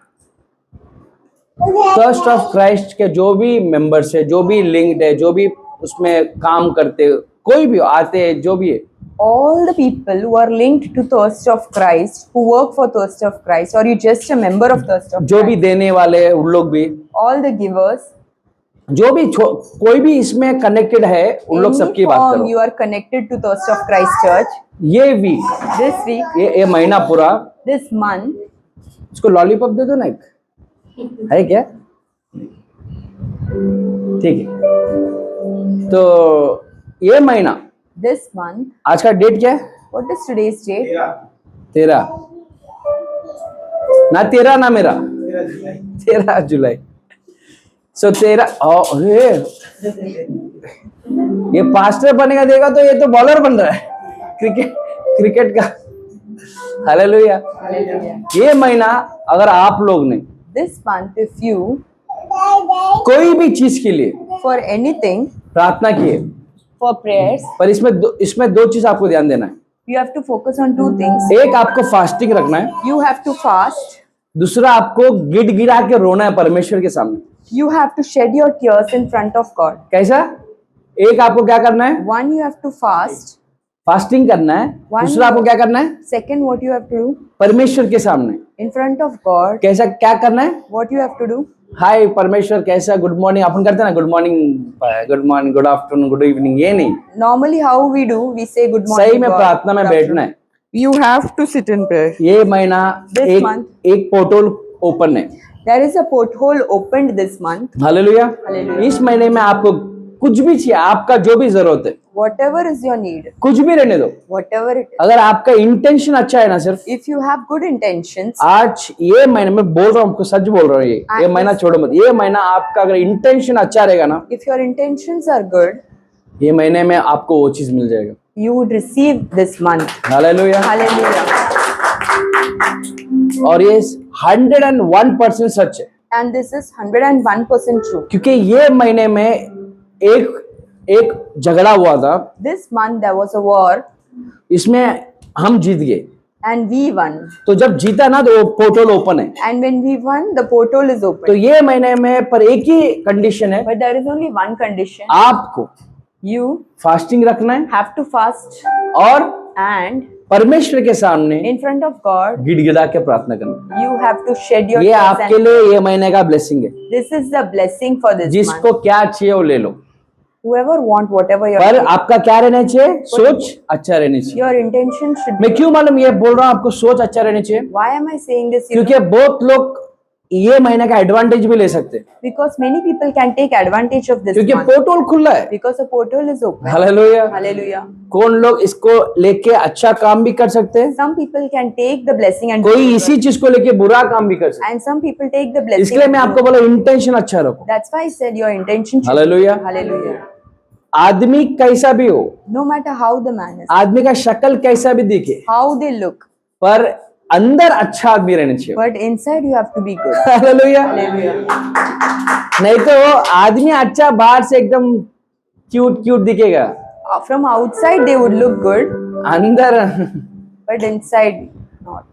thirst of Christ के जो भी मेंबर्स है, जो भी लिंक्ड है, जो भी उसमें काम करते, कोई भी आते हैं, जो भी है, all the people who are linked to Thirst of Christ, who work for Thirst of Christ, or you just a member of Thirst of जो भी Christ, देने वाले हैं, उन लोग भी, all the givers, जो भी कोई भी इसमें कनेक्टेड है, उन लोग any सबकी बात form करो। you are connected to Thirst of Christ Church, ये वीक, this week, ये महीना पूरा, this month, इसको लॉलीपॉप दे दो ना एक, है क्या? ठीक है। तो ये महीना, this month, आज का डेट क्या है? what is today's date? 13 ना, 13 ना मेरा, 13 जुलाई। सो 13, अरे ये पास्टर बनेगा देगा तो ये तो बॉलर बन रहा है क्रिकेट का। हालेलुया। ये महीना अगर आप लोग ने This month, if you, कोई भी चीज के लिए for anything, प्रार्थना की है, for prayers, पर इसमें दो चीज आपको ध्यान देना है। you have to focus on two things. एक, आपको फास्टिंग रखना है। You have to fast. दूसरा, आपको गिड़गिड़ा के रोना है परमेश्वर के सामने। You have to shed your tears in front of God. कैसा? एक, आपको क्या करना है? One, you have to fast. Fasting करना है। दूसरा, आपको क्या करना है? Second, what you have to do? परमेश्वर के सामने In front of God, कैसा, क्या करना है? what you have to do? हाय परमेश्वर, कैसा? गुड मॉर्निंग अपन करते हैं ना, good morning, good afternoon, good evening, ये नहीं। Normally, how we do, we say good morning. सही में God, प्रार्थना में good बैठना है। afternoon. You have to sit in prayer. ये महीना This month. एक पोर्टल ओपन है। There is a porthole opened this month. Hallelujah. Hallelujah. इस महीने में आपको कुछ भी चाहिए, आपका जो भी जरूरत है, Whatever is your need, कुछ भी रहने दो। whatever it is. अगर आपका इंटेंशन अच्छा है ना, सिर्फ If you have good intentions, आज ये महीने में बोल रहा हूँ, आपको सच बोल रहा हूँ, ये महीना छोड़ो मत। ये महीना आपका अगर इंटेंशन अच्छा रहेगा ना, if your intentions are good, ये महीने में आपको वो चीज मिल जाएगा। you would receive this month. Hallelujah. Hallelujah. और ये 101% सच है, And this is 101% true. क्योंकि ये महीने में एक झगड़ा हुआ था, This month there was a war इसमें हम जीत गए। and we won. तो जब जीता ना, तो वो पोर्टल ओपन है। And when we won, the portal is तो open. ये महीने में पर एक ही कंडीशन है, But there is only one condition. आपको You फास्टिंग रखना है have to fast और and परमेश्वर के सामने in front of God, गिड़गिड़ा के प्रार्थना करना। you have to shed your ये tears. आपके And लिए ये महीने का ब्लेसिंग है। this is the blessing for this month. जिसको क्या चाहिए वो ले लो, Whoever want whatever your पर आपका क्या रहना चाहिए? सोच अच्छा रहनी चाहिए। your intention should मैं be. क्यों मालूम ये बोल रहा हूँ आपको सोच अच्छा रहनी चाहिए? Why am I saying this? You क्योंकि बहुत लोग ये महीने का एडवांटेज भी ले सकते हैं, because many people can take advantage of this क्योंकि month पोर्टल खुला है। because the portal is open. Hallelujah. Hallelujah. कौन लोग इसको लेके अच्छा काम भी कर सकते हैं, Some people can take the blessing and कोई इसी चीज को लेके बुरा काम भी कर सकते and some people take the हैं। blessing. इसलिए मैं आपको बोला इंटेंशन अच्छा रखो। That's why I said your intention should hallelujah. Hallelujah. आदमी कैसा भी हो, No matter how the man is, आदमी का शक्ल कैसा भी दिखे, how they look, पर अंदर अच्छा आदमी रहना चाहिए। but inside you have to be good. Hallelujah. Hallelujah. नहीं तो आदमी अच्छा बाहर से एकदम क्यूट दिखेगा, From outside they would look good, अंदर but inside not.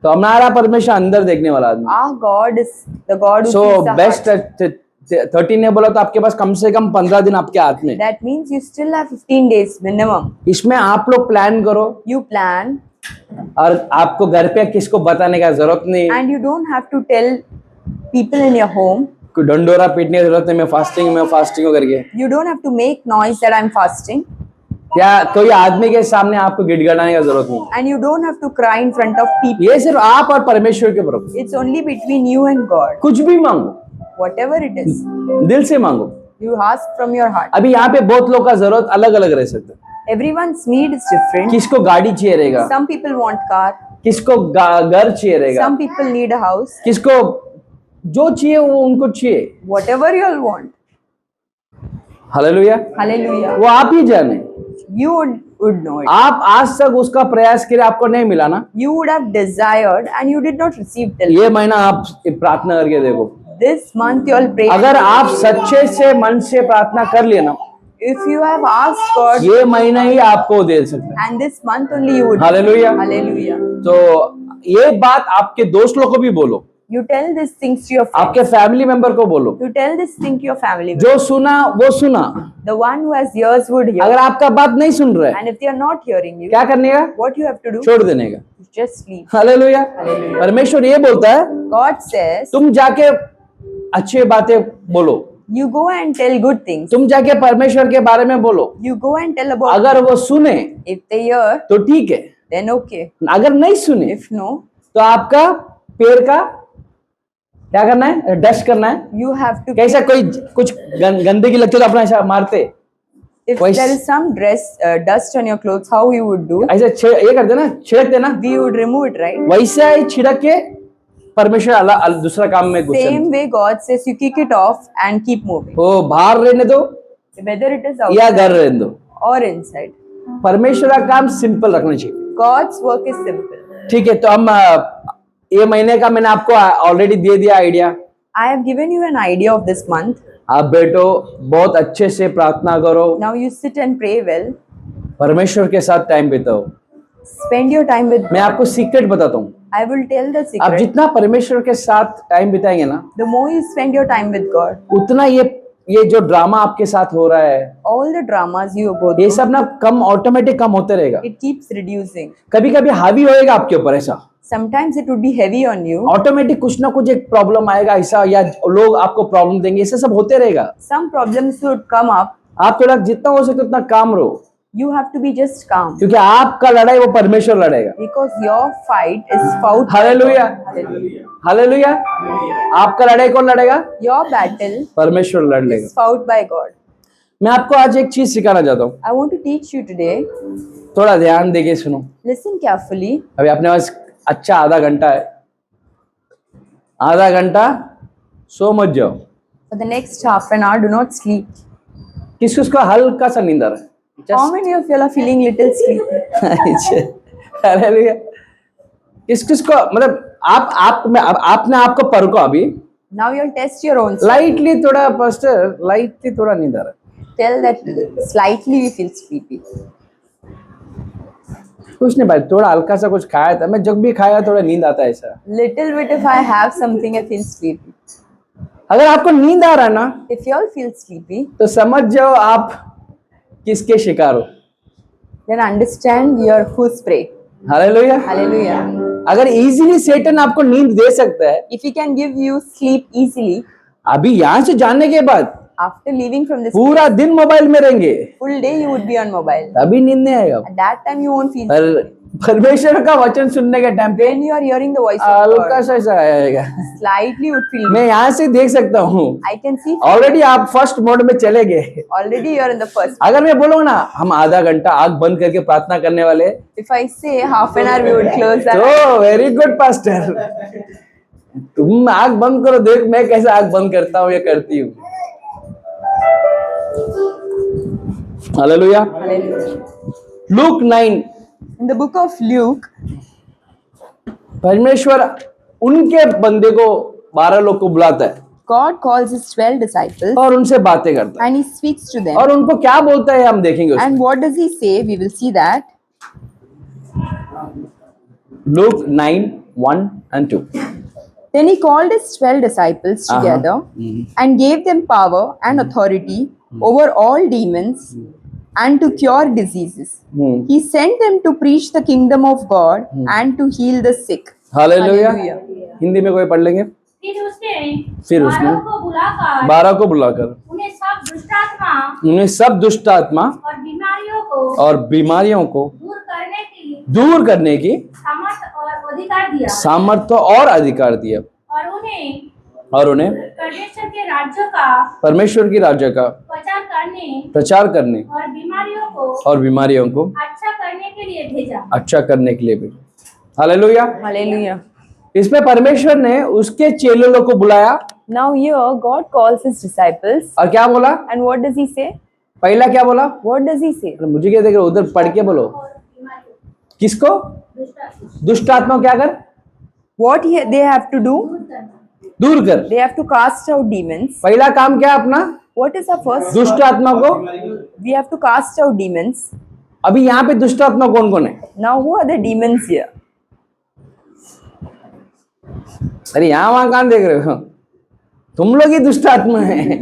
तो हमारा परमेश्वर अंदर देखने वाला आदमी। Our God is the God who so sees the best heart. 13 ने बोला तो आपके पास कम से कम 15 दिन आपके हाथ में। That means you still have 15 days minimum. इसमें आप लोग प्लान करो You plan और आपको घर पे किसको बताने का जरूरत नहीं, and you don't have to tell people in your home. कोई डंडोरा पीटने की जरूरत नहीं, मैं फास्टिंग करके। You don't have to make noise that I'm fasting. क्या कोई आदमी के सामने आपको गिड़गिड़ाने का जरूरत नहीं है। And you don't have to cry in front of people. ये सिर्फ आप और परमेश्वर के बराबर। It's only between you and God. कुछ भी मांगो, Whatever it is, दिल से मांगो। you ask from your heart. अभी यहाँ पे बहुत लोग का जरूरत अलग अलग रह सकता है। Everyone's need is different. किसको गाड़ी चाहिए रहेगा, Some people want car. किसको घर चाहिए रहेगा, Some people need a house. किसको जो चाहिए वो उनको चाहिए। Whatever you all want. Hallelujah. Hallelujah. वो आप ही जाने। You would know it. आप आज तक उसका प्रयास करे, आपको नहीं मिला ना, You would have desired and you did not receive till ये महीना आप प्रार्थना करके देखो। this month. You all pray. अगर आप सच्चे से मन से प्रार्थना कर लिए ना, If you have asked God, ये महीना ही आपको दे सकता है। and this month only you would. Hallelujah. Hallelujah. तो ये बात आपके दोस्त लोग को भी बोलो, You tell these things to your friends. आपके फैमिली मेंबर को बोलो। You tell this thing to your family. जो सुना वो सुना। The one who has ears would hear. अगर आपका बात नहीं सुन रहा है, And if they are not hearing you, क्या करने का? what you have to do? छोड़ देने का। Just leave. हालेलुया। Hallelujah. परमेश्वर ये बोलता है, God says, तुम जाके अच्छे बातें बोलो, you go and tell good things. तुम जाके परमेश्वर के बारे में बोलो। You go and tell about. अगर वो सुने If they hear, तो ठीक है, then okay. अगर नहीं सुने If no, तो आपका पैर का क्या करना है, डस्ट करना है। you have to. कैसा कोई कुछ गंदगी लगती है तो अपना ऐसा मारते, If Why- there is some dust on your clothes, how you would do? ऐसे ये करते ना, छिड़क देना, We would remove it, right? वैसा ही छिड़क के परमेश्वर दूसरा काम में घुस Same way, God says you kick it off and keep moving. वो बाहर रहने दो Whether it is या outside घर रहने दो, or inside, परमेश्वर का काम सिंपल रखना चाहिए। God's work is simple. ठीक है, तो हम ये महीने का मैंने आपको ऑलरेडी दे दिया idea. I have given you an idea of this month. आप बैठो, बहुत अच्छे से प्रार्थना करो, Now you sit and pray well. परमेश्वर के साथ टाइम बिताओ। Spend your time with मैं God. आपको सीक्रेट बताता हूँ, I will tell the आप secret. जितना परमेश्वर के साथ टाइम बिताएंगे ना, The more you spend your time with God, उतना ये जो ड्रामा आपके साथ हो रहा है, all the dramas you go ये through, सब ना कम ऑटोमेटिक कम होते रहेगा। it keeps reducing. कभी कभी हावी होएगा आपके ऊपर, ऐसा Sometimes it would be heavy on you. Automatic कुछ ना कुछ एक प्रॉब्लम आएगा ऐसा, या लोग आपको प्रॉब्लम देंगे, ऐसा सब होते रहेगा। Some problems would come up. आप थोड़ा जितना हो सके उतना काम रहो, You have to be just calm. क्योंकि आपका लड़ाई वो परमेश्वर लड़ेगा। Because your fight is fought by hallelujah, God. Hallelujah. Hallelujah. आपका लड़ाई कौन लड़ेगा? Your battle परमेश्वर लड़ लेगा। is fought by God. मैं आपको आज एक चीज सिखाना चाहता हूँ, I want to teach you today. थोड़ा ध्यान देके सुनो। Listen carefully. अभी अपने पास अच्छा आधा घंटा है, आधा घंटा सो मत जाओ। For the next half an hour, do not sleep. किस किसको हल्का सा नींद आ रहा है? How many of you are feeling little sleepy? Hallelujah. किस किसको मतलब आपने आपको परखो अभी, Now you'll test your own self. Lightly थोड़ा पास्टर, लाइटली थोड़ा नींद आ रहा है। Tell that slightly you feel sleepy. कुछ नहीं भाई, थोड़ा हल्का सा कुछ खाया था, मैं जब भी खाया थोड़ा नींद आता है ऐसा। Little bit if I have something, I feel sleepy. अगर आपको नींद आ रहा है ना, If you all feel sleepy, तो समझ जाओ आप किसके शिकार हो। then understand you're whose prey. Hallelujah. Hallelujah. अगर इजीली सेटन आपको नींद दे सकता है, If he can give you sleep easily, अभी यहाँ से जाने के बाद after leaving from this पूरा दिन मोबाइल में रहेंगे, full day, you would be on mobile. तभी नींद नहीं आएगा। At that time, you won't feel. पर परमेश्वर का वचन सुनने के टाइम पे When you are hearing the voice of हल्का God, सा ऐसा आएगा। slightly you would feel. मैं यहाँ से देख सकता हूँ, I can see. ऑलरेडी आप फर्स्ट मोड में चले गए। Already you are in the first. अगर मैं बोलूँ ना हम आधा घंटा आंख बंद करके प्रार्थना करने वाले, If I say half an hour, we would close our. तो वेरी गुड पास्टर, तुम आंख बंद करो, देख मैं कैसे आंख बंद करता हूँ या करती हूँ। Hallelujah. Look 9, In the book of Luke, परमेश्वर उनके बंदे को 12 लोग को बुलाता है God calls his 12 disciples और उनसे बातें करता है, and he speaks to them. और उनको क्या बोलता है हम देखेंगे उसमें। And what does he say? We will see that. Look 9, 1 and 2। Then he called his 12 disciples together and gave them power and authority over all demons and to cure diseases. He sent them to preach the kingdom of God and to heal the sick. Hallelujah. Hallelujah. Hindi में कोई पढ़ लेंगे। फिर उसने बारह को बुलाकर उन्हें सब दुष्ट आत्मा और बीमारियों और बीमारियों को दूर करने की सामर्थ्य और अधिकार दिया और उन्हें परमेश्वर की राज्य का प्रचार करने और बीमारियों को अच्छा करने के लिए भेजा। हालेलुया। Hallelujah. इसमें परमेश्वर ने उसके चेलों को बुलाया Now here God calls his disciples, और क्या बोला? and what does he say? पहला क्या बोला? What does he say? मुझे क्या देख रहे हो? उधर पढ़ के बोलो। किसको? दुष्ट आत्मा को क्या कर? What they have to do? दूर कर। They have to cast out demons. पहला काम क्या अपना? What is our first? दुष्ट आत्मा को। We have to cast out demons. अभी यहाँ पे दुष्ट आत्मा कौन कौन है? Now who are the demons here? अरे यहाँ वहां कहाँ देख रहे हो? तुम लोग ही दुष्ट आत्मा है।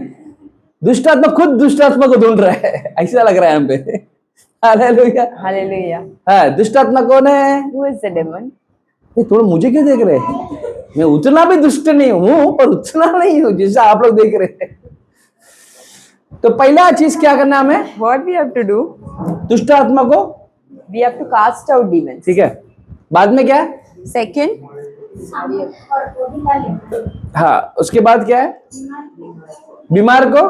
दुष्ट आत्मा खुद दुष्ट आत्मा को ढूंढ रहा है, ऐसा लग रहा है यहाँ पे। हालेलुया। Hallelujah. हाँ, दुष्ट आत्मा कौन है? Who is the demon? ये थोड़ा मुझे क्यों देख रहे हैं? मैं उतना भी दुष्ट नहीं हूं, पर उतना नहीं हूं जैसा आप लोग देख रहे हैं। तो पहला चीज क्या करना हमें? What we have to do? दुष्ट आत्मा को, We have to cast out demons. ठीक है। बाद में क्या है? Second, हाँ, उसके बाद क्या है? बीमार को,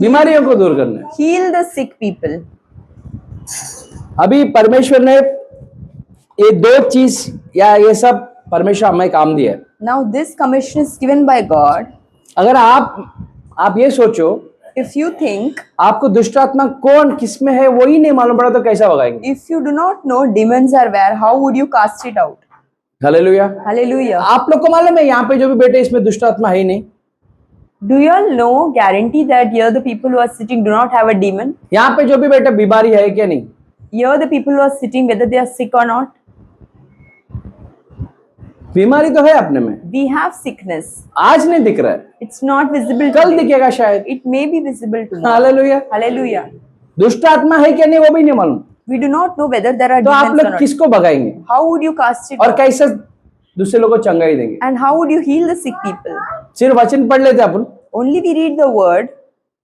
बीमारियों को दूर करना है। heal the sick people. अभी परमेश्वर ने ये दो चीज या ये सब परमेश्वर हमें काम दिया है। Now this commission is given by God. अगर आप ये सोचो, If you think, आपको दुष्ट आत्मा कौन किस में है वही नहीं मालूम पड़ा तो कैसा भगाएंगे? if you do not know demons are where, how would you cast it out? Hallelujah. Hallelujah. आप लोग को मालूम है यहाँ पे जो भी बैठे इसमें दुष्ट आत्मा है ही नहीं। Do you all know, guarantee that here the people who are sitting do not have a demon? यहाँ पे जो भी बैठे बीमारी है क्या नहीं? Here the people who are sitting, whether they are sick or not, बीमारी तो है अपने में, we have sickness. आज नहीं दिख रहा है, It's not visible कल today. दिखेगा शायद। It may be visible tomorrow. Hallelujah. Hallelujah. दुष्ट आत्मा है क्या नहीं वो भी नहीं मालूम, We do not know whether there are तो आप demons or लोग not. किसको भगाएंगे How would you cast it और out? कैसे दूसरे लोगों को चंगाई देंगे? And how would you heal the sick people? सिर्फ वचन पढ़ लेते अपन, Only we read the word,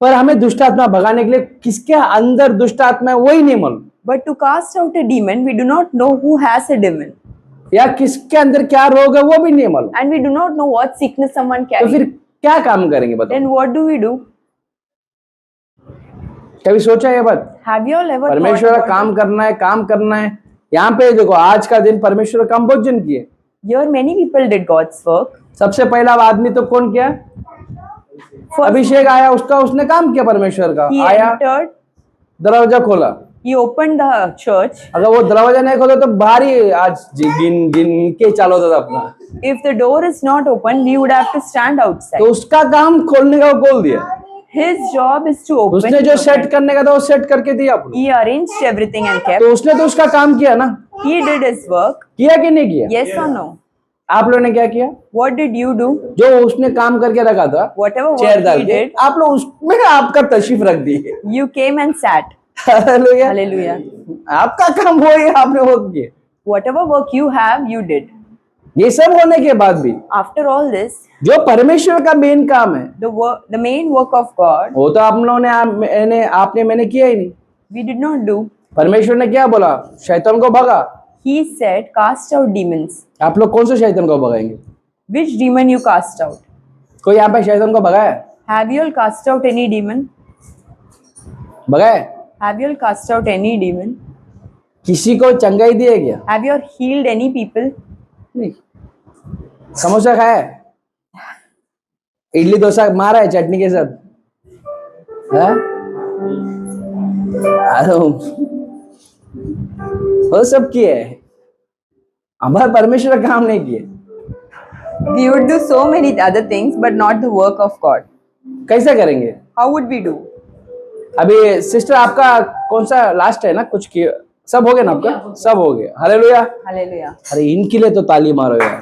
पर हमें दुष्ट आत्मा भगाने के लिए किसके अंदर दुष्ट आत्मा है वही नहीं मालूम, but to cast out a demon, we do not know who has a demon. या किसके अंदर क्या रोग है वो भी नहीं मालूम। And we do not know what sickness someone तो carries. फिर क्या काम करेंगे बताओ? Then what do we do? कभी सोचा ये बात? Have you all ever परमेश्वर thought का about काम it? करना है, काम करना है। यहाँ पे देखो आज का दिन परमेश्वर का काम बहुत जन किए। Here many people did God's work. सबसे पहला आदमी तो कौन किया? First, अभिषेक आया, उसने काम किया परमेश्वर का। he आया, entered, दरवाजा खोला। he opened the church. अगर वो दरवाजा नहीं खोला तो बाहर ही आज गिन गिन के चालू होता था अपना। If the door is not open, we would have to stand outside. तो उसका काम खोलने का वो खोल दिया। His job is to open. उसने it जो open. सेट करने का था वो सेट करके दिया अपने। He arranged everything and kept. तो उसने तो उसका काम किया ना, He did his work. किया कि नहीं किया? Yes or no? आप लोगों ने क्या किया? What did you do? जो उसने काम करके रखा था Whatever चेयर work डाल he के, did, आप लोग उसमें आपका तशरीफ रख दिए। you came and sat. Hallelujah. Hallelujah. आपका काम वो है, आपने वो किया। Whatever work you have, you did. ये सब होने के बाद भी After all this, जो परमेश्वर का मेन काम है the main work of God, वो तो आप लोगों ने आपने किया ही नहीं। we did not do. परमेश्वर ने क्या बोला? शैतान को भगा। He said, cast out demons. आप लोग कौन से शैतान को भगाएंगे? Which demon you cast out? कोई यहाँ पे शैतान को भगाया? Have you all cast out any demon? भगाया? Have you all cast out any demon? किसी को चंगाई दी है क्या? Have you all healed any people? नहीं। समोसा खाया है? इडली डोसा मारा है चटनी के साथ? हाँ? वो सब किए है, हमारा परमेश्वर काम नहीं किए। We would do so many other things, but not the work of God. कैसे करेंगे? How would we do? अभी सिस्टर आपका कौन सा लास्ट है ना, कुछ किया सब हो गया ना आपका? सब हो गया। हालेलुया। Hallelujah. अरे इनके लिए तो ताली मारो यार।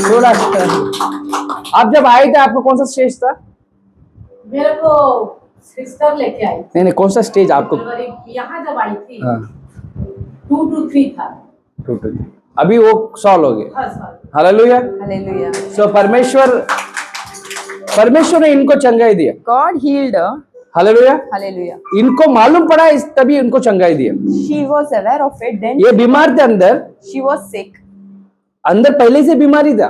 थोड़ा आप जब आए थे आपको कौन सा स्टेज था? मेरे को सिस्टर लेके आई थी नहीं कौन सा स्टेज आपको? यहाँ जब आई थी हाँ 2 to 3 था। टोटल अभी वो सॉल्व हो गए। हाँ सर। हालेलुया। Hallelujah. सो परमेश्वर ने इनको चंगाई दिया। God healed her. Hallelujah. Hallelujah. इनको मालूम पड़ा इस तभी इनको चंगाई दिया। She was aware of it. Then ये बीमार थे अंदर, she was sick. अंदर पहले से बीमारी था।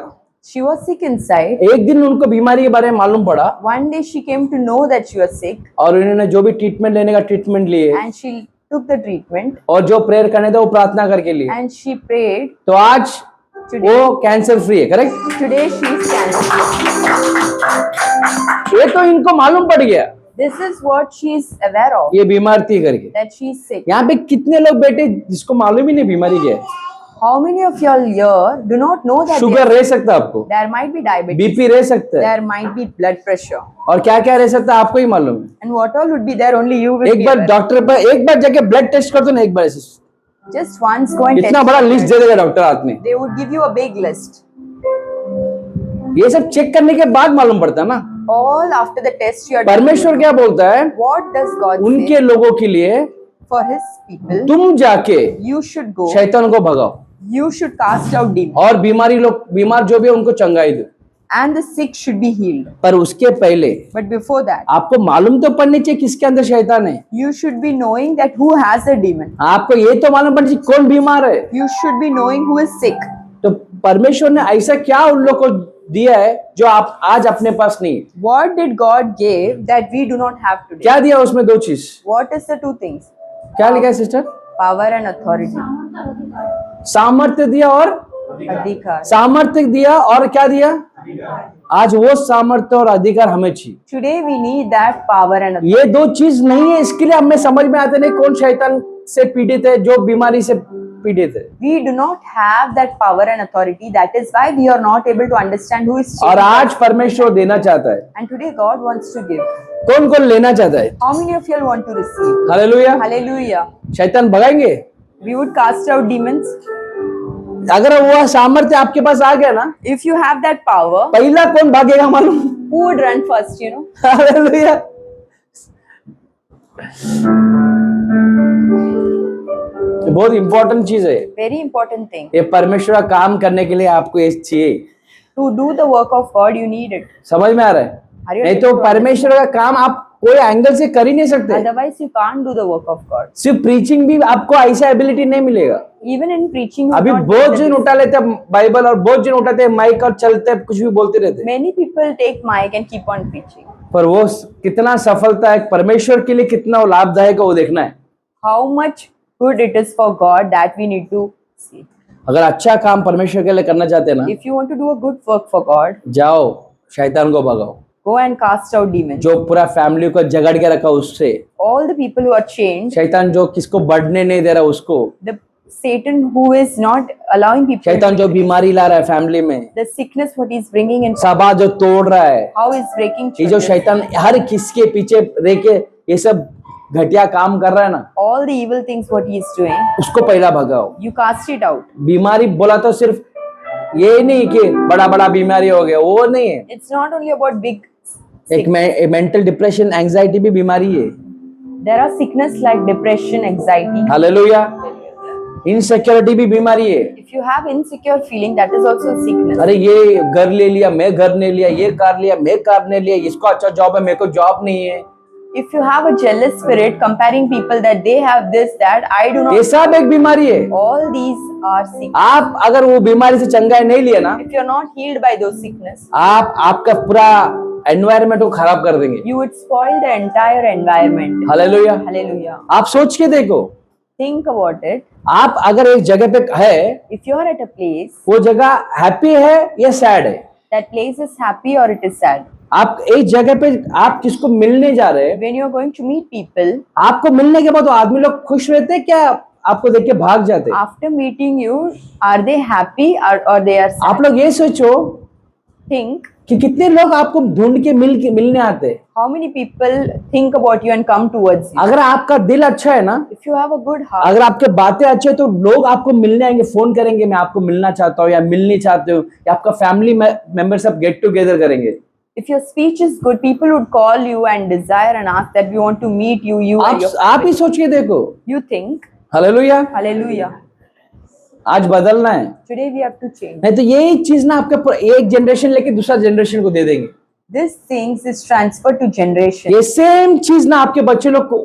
She was sick inside. एक दिन उनको बीमारी के बारे में मालूम पड़ा One day she came to know that she was sick, और उन्होंने जो भी ट्रीटमेंट लेने का ट्रीटमेंट लिए and she took the treatment, और जो प्रेयर करने था वो प्रार्थना करके लिए। and she prayed. तो आज वो कैंसर फ्री है, correct? Today she is cancer. ये तो इनको मालूम पड़ गया This is what she is aware of, ये बीमार थी करके। that she is sick. यहाँ पे कितने लोग बैठे जिसको मालूम ही नहीं बीमारी क्या है? How many of y'all here do not know that sugar रह सकता है आपको, there might be diabetes, BP रह सकता है, there might be blood pressure, और क्या क्या रह सकता है आपको ही मालूम है। and what all would be there only you will एक be बार aware. डॉक्टर पर एक बार जाके ब्लड टेस्ट कर दो ना, एक बार ऐसे Just once go and इतना test. बड़ा लिस्ट दे देगा डॉक्टर हाथ में। They would give you a big list. ये सब चेक करने के बाद मालूम पड़ता है ना। All after the test you are doing. परमेश्वर क्या बोलता है What does God उनके say? लोगों के लिए? For His people, तुम जाके you should go. शैतान को भगाओ You should cast out demons, और बीमार जो भी है उनको चंगाई दो। and the sick should be healed. पर उसके पहले But before that, आपको मालूम तो पड़नी चाहिए किसके अंदर शैतान है। you should be knowing that who has a demon. आपको ये तो मालूम पड़नी चाहिए कौन बीमार है। You should be knowing who is sick. तो परमेश्वर ने ऐसा क्या उन लोग को दिया है जो आप आज अपने पास नहीं है? What did God give that we do not have today? क्या दिया उसमें? दो चीज। What is the two things? क्या लिखा है सिस्टर? Power and authority. सामर्थ्य दिया और Adhikar. सामर्थ्य दिया और क्या दिया? आज वो सामर्थ्य और अधिकार हमें चाहिए। Today we need that power and authority. ये दो चीज नहीं है, इसके लिए हमें समझ में आते नहीं कौन शैतान से पीड़ित है, जो बीमारी से पीड़ित है। We do not have that power and authority. That is why we are not able to understand who is sick. और आज परमेश्वर देना चाहता है। And today God wants to give. कौन कौन लेना चाहता है? How many of you want to receive? Hallelujah. Hallelujah. शैतान भगाएंगे We would cast out demons. अगर वो सामर्थ्य आपके पास आ गया ना, If you have that power, पहला कौन भागेगा मालूम? who would run first, you know? Hallelujah. ये बहुत इंपॉर्टेंट चीज है। Very important thing. ये परमेश्वर का काम करने के लिए आपको ये चाहिए। To do the work of God, you need it. समझ में आ रहा है? Are you नहीं able तो to परमेश्वर का काम आप कोई एंगल से कर ही नहीं सकते। Otherwise, you can't do the work of God. सिर्फ प्रीचिंग भी आपको ऐसा एबिलिटी नहीं मिलेगा। Even in preaching, you अभी not बहुत जन उठा लेते हैं बाइबल और बहुत जन उठाते हैं माइक और चलते हैं, कुछ भी बोलते रहते हैं। Many people take mic and keep on preaching. पर वो कितना सफलता है परमेश्वर के लिए, कितना लाभदायक है वो देखना है। How much good it is for God that we need to see. अगर अच्छा काम परमेश्वर के लिए करना चाहते हैं ना, If you want to do a good work for God, जाओ शैतान को भगाओ, go and cast out demons. जो पूरा फैमिली को जगड़ के रखा उससे, All the people who are chained, शैतान जो किसको बढ़ने नहीं दे रहा उसको, the Satan who is not allowing people, शैतान जो बीमारी ला रहा है फैमिली में, the sickness what he's bringing in, सभा जो तोड़ रहा है, how he's breaking ये जो churches, शैतान हर किसके पीछे रह के ये सब घटिया काम कर रहा है ना, all the evil things what he is doing, उसको पहला भगाओ। you cast it out. बीमारी बोला तो सिर्फ ये नहीं कि बड़ा बड़ा बीमारी हो गया, वो नहीं है। It's not only about big एक मेंटल डिप्रेशन एंजाइटी भी बीमारी है। There are sickness like depression, anxiety. Hallelujah. Insecurity भी बीमारी है। If you have insecure feeling, that is also a sickness. अरे ये घर ले लिया, मैं घर नहीं लिया, ये कार लिया, मैं कार नहीं लिया, इसको अच्छा जॉब है, मेरे को जॉब नहीं है। If you have a jealous spirit, comparing people that they have this, that I do ये not, सब एक बीमारी है। all these are sick. आप अगर वो बीमारी से चंगाई नहीं लिया ना, If you're not healed by those sickness, आप आपका पूरा एनवायरनमेंट को खराब कर देंगे। you would spoil the entire environment. Hallelujah. Hallelujah. आप सोच के देखो, Think about it. आप अगर एक जगह पे है, If you're at a place, वो जगह हैप्पी है या सैड है? that place is happy or it is sad. आप एक जगह पे आप किसको मिलने जा रहे हैं, When you're going to meet people, आपको मिलने के बाद वो आदमी लोग खुश रहते हैं क्या आपको देख के भाग जाते हैं? after meeting you, are they happy or they are sad? आप लोग ये सोचो Think कि कितने लोग आपको ढूंढ के मिलने आते हैं। how many people think about you and come towards you. अगर आपका दिल अच्छा है ना, If you have a good heart, अगर आपके बातें अच्छे हैं, तो लोग आपको मिलने आएंगे, फोन करेंगे मैं आपको मिलना चाहता हूँ या मिलनी चाहते हो, या आपका फैमिली मेंबर सब गेट टुगेदर करेंगे। if your speech is good, people would call you and desire and ask that we want to meet you, you and your आप ही सोच के देखो। You think, hallelujah. hallelujah. आज बदलना है, Today we have to change. नहीं तो यही चीज ना आपके एक जनरेशन लेके दूसरा जनरेशन को दे देंगे। This things is transferred to generation. ये सेम चीज ना आपके बच्चे लोग को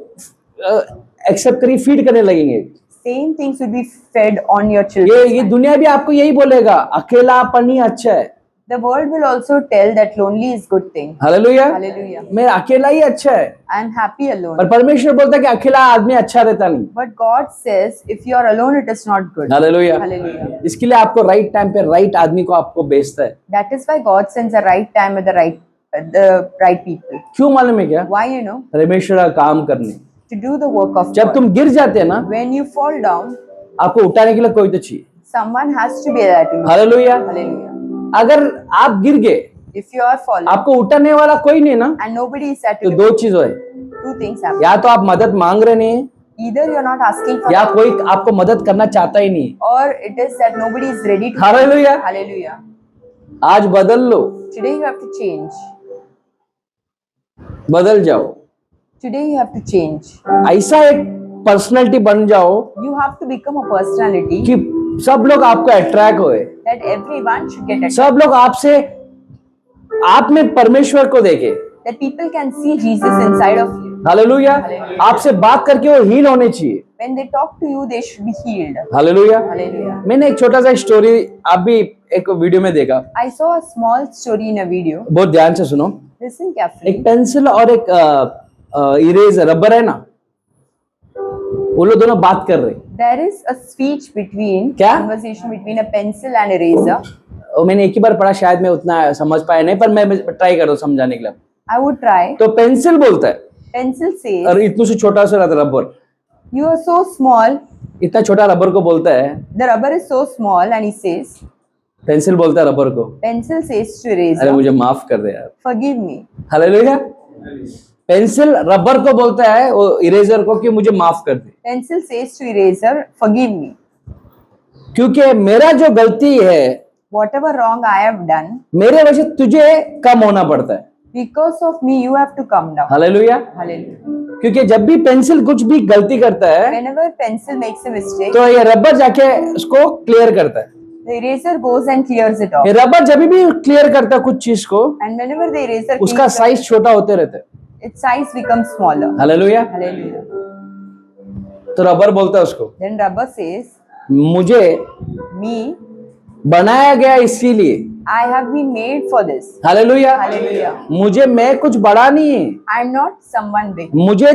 एक्सेप्ट करिए, फीड करने लगेंगे। Same things will be fed on your children. ये दुनिया भी आपको यही बोलेगा, अकेलापन ही अच्छा है। The world will also tell that lonely is good thing. Hallelujah, Hallelujah. मैं अकेला ही अच्छा है। I am happy alone. पर परमेश्वर बोलता है कि अकेला आदमी अच्छा रहता नहीं। But God says if you are alone it is not good. Hallelujah. Hallelujah. इसके लिए आपको राइट टाइम पे राइट आदमी को आपको भेजता है। That is why God sends the right time at the right people. क्यों मालूम है क्या? Why you know? परमेश्वर का काम करने। To do the work of जब God. तुम गिर जाते हैं ना, When you fall down, आपको उठाने के लिए कोई तो चाहिए। someone has to be there to you. Hallelujah. Hallelujah. अगर आप गिर गए, If you are falling आपको उठाने वाला कोई नहीं ना, and nobody is there तो to दो you, चीज है, two things happen. या तो आप मदद मांग रहे नहीं हैं, Either you are not asking for या help, कोई आपको मदद करना चाहता ही नहीं। or it is that nobody is ready to. Hallelujah. Hallelujah. आज बदल लो, Today you have to change. बदल जाओ, Today you have to change. ऐसा एक पर्सनैलिटी बन जाओ You have to become a personality कि सब लोग आपको अट्रैक्ट होए, that everyone should get attracted. सब लोग आपसे, आप में परमेश्वर को देखे। That people can see Jesus inside of you. Hallelujah. आपसे बात करके वो हील होने चाहिए। When they talk to you, they should be healed. Hallelujah. Hallelujah. मैंने एक छोटा सा स्टोरी आप भी एक वीडियो में देखा, I saw a small story in a video. बहुत ध्यान से सुनो। Listen carefully. एक पेंसिल और एक इरेजर, रबर है ना, वो लोग दोनों बात कर रहे। There is a speech between, क्या? conversation between a pencil and eraser. और मैंने एक ही बार पढ़ा, शायद मैं उतना समझ पाया नहीं, पर मैं ट्राई कर रहा हूँ समझाने के लिए। I would try. तो पेंसिल बोलता है, Pencil says, और इतना से छोटा सा रहता rubber, you are so small. इतना छोटा रबर को बोलता है, The rubber is so small and he says, pencil बोलता है रबर को, pencil says to अरे eraser, मुझे माफ कर दे यार। forgive me. Hallelujah. Pencil rubber को बोलता है वो इरेजर को कि मुझे माफ कर दे, Pencil says to eraser, forgive me. क्योंकि मेरा जो गलती है, Whatever wrong I have done, मेरे वजह से तुझे कम होना पड़ता है। because of me you have to come down. Hallelujah. Hallelujah. क्योंकि जब भी पेंसिल कुछ भी गलती करता है, Whenever pencil makes a mistake, तो ये रबर जाके उसको क्लियर करता है। the eraser goes and clears it off. ये रबर जब भी क्लियर करता है कुछ चीज को, And whenever the eraser उसका cleans साइज छोटा होते रहता है। its size becomes smaller. Hallelujah. Hallelujah. तो रबर बोलता है उसको, Then rubber says, मुझे me, बनाया गया इसीलिए। I have been made for this. Hallelujah. Hallelujah. मुझे, मैं कुछ बड़ा नहीं है, I am not someone big. मुझे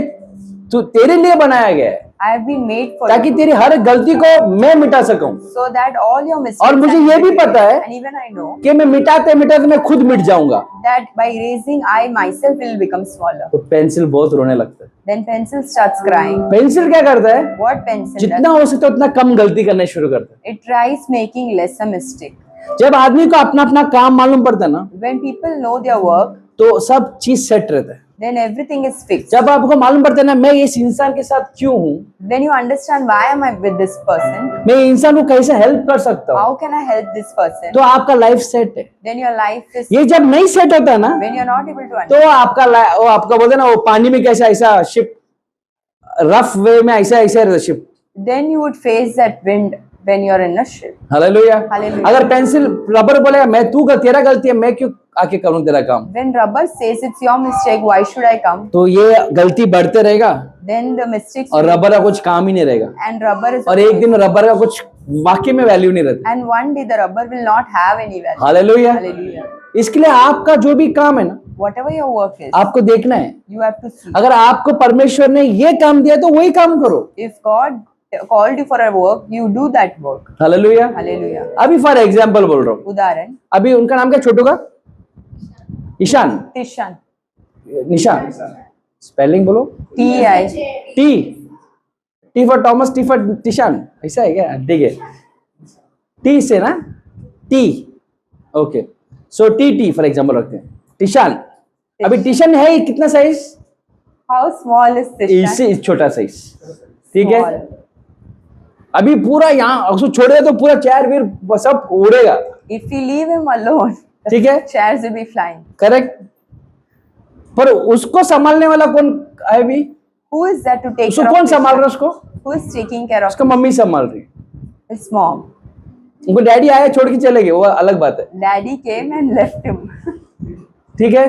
तेरे लिए बनाया गया है, I have been made for ताकि you. तेरी हर गलती को मैं मिटा सकूं। So that all your mistakes. और मुझे ये भी पता है And even I know कि मैं मिटाते मिटाते मैं खुद मिट जाऊंगा। that by erasing, I myself will become smaller. तो पेंसिल बहुत रोने लगता है। Then pencil starts crying. Pencil क्या करता है, What pencil जितना does? हो सकता है उतना कम गलती करने शुरू करता है। It tries making less a mistake. जब आदमी को अपना अपना काम मालूम पड़ता है ना, When people know their work, तो सब चीज सेट रहता है। then everything is fixed. जब आपको मालूम पड़ता है ना, मैं इस इंसान के साथ क्यों हूँ, When you understand why am I with this person, मैं इंसान को कैसे हेल्प कर सकता हूँ, how can I help this person, तो आपका लाइफ सेट है। then your life is. ये जब नहीं सेट होता है ना, When you're not able to तो understand, वो आपका बोलते हैं ना, वो पानी में कैसा ऐसा शिप, रफ वे में ऐसा ऐसा रहता ship. then you would face that wind when you're in a ship. Hallelujah. Hallelujah. अगर पेंसिल रबर बोलेगा मैं तेरा गलती है, मैं क्यों आके करूं तेरा काम, When rubber says it's your mistake, why should I come? तो ये गलती बढ़ते रहेगा Then the mistakes और will- रबर का कुछ काम ही नहीं रहेगा। and rubber is और एक दिन रबर का कुछ वाकई में वैल्यू नहीं रहती। and one day the rubber will not have any value. Hallelujah. Hallelujah. इसके लिए आपका जो भी काम है ना, Whatever your work is, आपको देखना है। you have to see. अगर आपको परमेश्वर ने ये काम दिया तो वही काम करो। If God called you for a work, you do that work. Hallelujah. Hallelujah. अभी फॉर एग्जाम्पल बोल रहा हूँ, उदाहरण, अभी उनका नाम क्या छोटू का, ईशान, Tishan, निशान, स्पेलिंग बोलो, TI, T for Thomas, T for Tishan, ऐसा है क्या, ठीक है, टी से ना, T, okay, so T for example रखते हैं, टिशान। अभी टिशान है कितना size, how small is Tishan? इससे छोटा साइज, ठीक है। Small. अभी पूरा यहाँ उसको छोड़ेगा तो पूरा चेयर फिर सब उड़ेगा, If we leave him alone, ठीक है, chairs will be flying. Correct. पर उसको संभालने वाला कौन है अभी, Who is there to take उसको care कौन of संभाल रहा है, Tishan? उसको Who is taking care of उसका मम्मी संभाल रही है। his mom? उनको डैडी आया छोड़ के चले गए, वो अलग बात है, Daddy came and left him. ठीक है,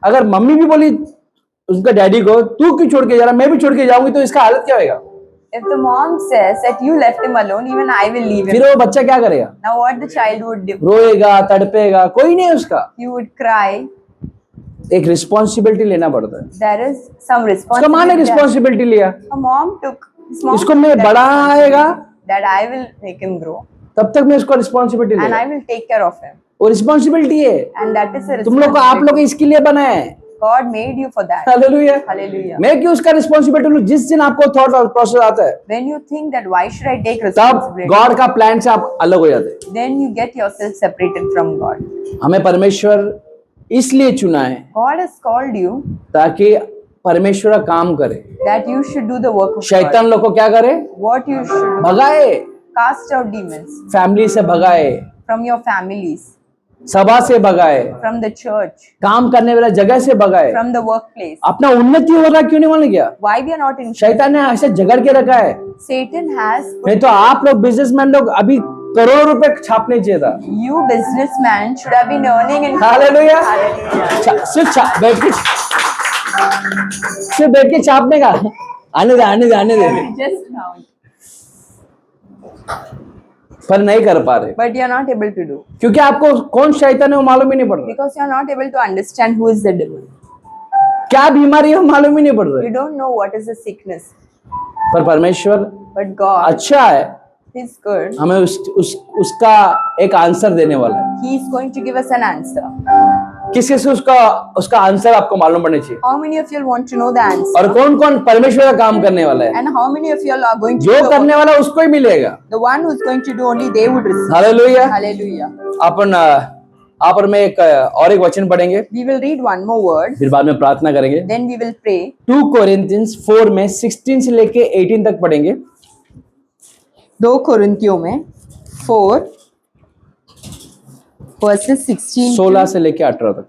अगर मम्मी भी बोली उसका डैडी को तू क्यों छोड़ के जा रहा, मैं भी छोड़ के जाऊंगी, तो इसका हालत क्या होगा? If the mom says that you left him alone, even I will leave him. फिर वो बच्चा क्या करेगा? Now what the child would do? रोएगा, तड़पेगा, कोई नहीं है उसका। He would cry. एक रिस्पॉन्सिबिलिटी लेना पड़ता है। There is some उसका माँ ने responsibility. रिस्पॉन्सिबिलिटी लिया, A mom took. His mom इसको took मैं that बड़ा आएगा that I will make him grow तब तक मैं उसको रिस्पॉन्सिबिलिटी and ले, I will take care of him. वो रिस्पॉन्सिबिलिटी है। And that is a तुम लोग को, आप लोग responsibility. इसके लिए बनाए हैं। God made you for that. Hallelujah. Hallelujah. मैं क्यों उसका रिस्पॉन्सिबिलिटी लूं? जिस दिन आपको थॉट और प्रोसेस आता है, When you think that why should I take तब responsibility, गॉड का प्लान से आप अलग हो जाते हैं। then you get yourself separated from God. हमें परमेश्वर इसलिए चुना है God has called you ताकि परमेश्वर का काम करे, that you should do the work of शैतान God. लोग को क्या करे? What you should do? भगाए, Cast out demons फैमिली से भगाए, from your families, सभा से भगाए, from the church, काम करने वाला जगह से भगाए। from the workplace. अपना उन्नति हो रहा क्यों नहीं मालूम क्या? Why we are not in? शैतान ने ऐसे जगड़ के रखा है। Satan has नहीं तो आप लोग बिजनेसमैन लोग अभी करोड़ रुपए छापने चाहिए था। you businessman should have been earning in. Hallelujah. Hallelujah. सिर्फ बैठ के छापने का, आने दे आने दे आने दे, Just now, पर नहीं कर पा रहे but you are not able to do क्योंकि आपको कौन शैतान है वो मालूम ही नहीं पड़ रहा, because you are not able to understand who is the devil. क्या बीमारी है वो मालूम ही नहीं पड़ रहा You है। don't know what is the sickness, पर परमेश्वर but God अच्छा है, is good. हमें उसका एक आंसर देने वाला है। He is going to give us an answer. किसके से उसका आंसर आपको मालूम पड़ना चाहिए, How many of you want to know the answer? और कौन कौन परमेश्वर का काम करने वाला है। And how many of you are going to जो do the करने वाला उसको ही मिलेगा। work? The one who is going to do only they would receive. Hallelujah. Hallelujah. अपन आप में एक और एक वचन पढ़ेंगे, We will read one more word, फिर बाद में प्रार्थना करेंगे। then we will pray. 2 कोरिन्थियंस 4 में 16 से लेके 18 तक पढ़ेंगे। 2 कोरिन्थियों में 4 verses 16. 16 से लेके 18 तक।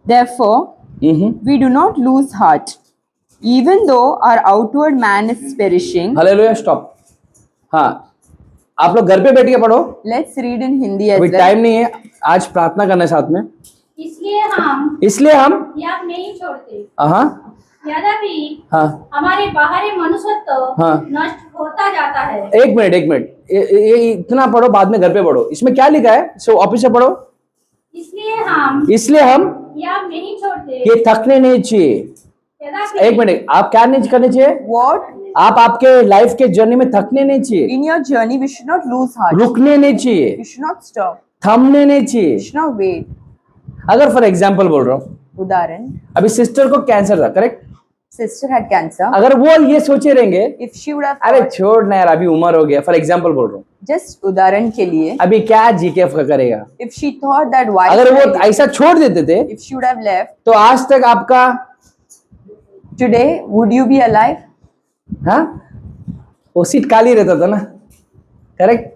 Therefore, we do not lose heart, even though our outward man is perishing. Hallelujah. Stop. हाँ, आप लोग घर पे बैठ के पढ़ो, Let's read in Hindi as अभी well. टाइम नहीं है, आज प्रार्थना करना है साथ में, इसलिए हम इसलिए हम याद नहीं छोड़ते। हाँ यद्यपि हाँ हमारे बाहरी मनुष्यत्व हाँ। नष्ट होता जाता है, एक मिनट, ये इतना पढ़ो, बाद में घर पे पढ़ो। इसमें क्या लिखा है, सो ऑफिस से पढ़ो। इसलिए हम याद नहीं छोड़ते। ये थकने नहीं चाहिए। यद्यपि एक मिनट, आप क्या नहीं करने चाहिए? What? आप आपके लाइफ के जर्नी में थकने नहीं चाहिए, In your journey, we should not lose heart. रुकने नहीं चाहिए, We should not stop. थमने नहीं चाहिए। We should not wait. अगर फॉर एग्जाम्पल बोल रहा हूँ, उदाहरण, अभी सिस्टर को कैंसर था, करेक्ट? sister had cancer. अगर वो ये सोचे रहेंगे, If she would have अरे thought, छोड़ ना यार, अभी उम्र हो गया, फॉर एग्जाम्पल बोल रहा हूँ, just उदाहरण के लिए, अभी क्या जीकेएफ का करेगा, if she thought that why अगर should I वो live? ऐसा छोड़ देते थे If she would have left, तो आज तक आपका, today would you be alive? हाँ, वो सीट खाली रहता था ना, करेक्ट?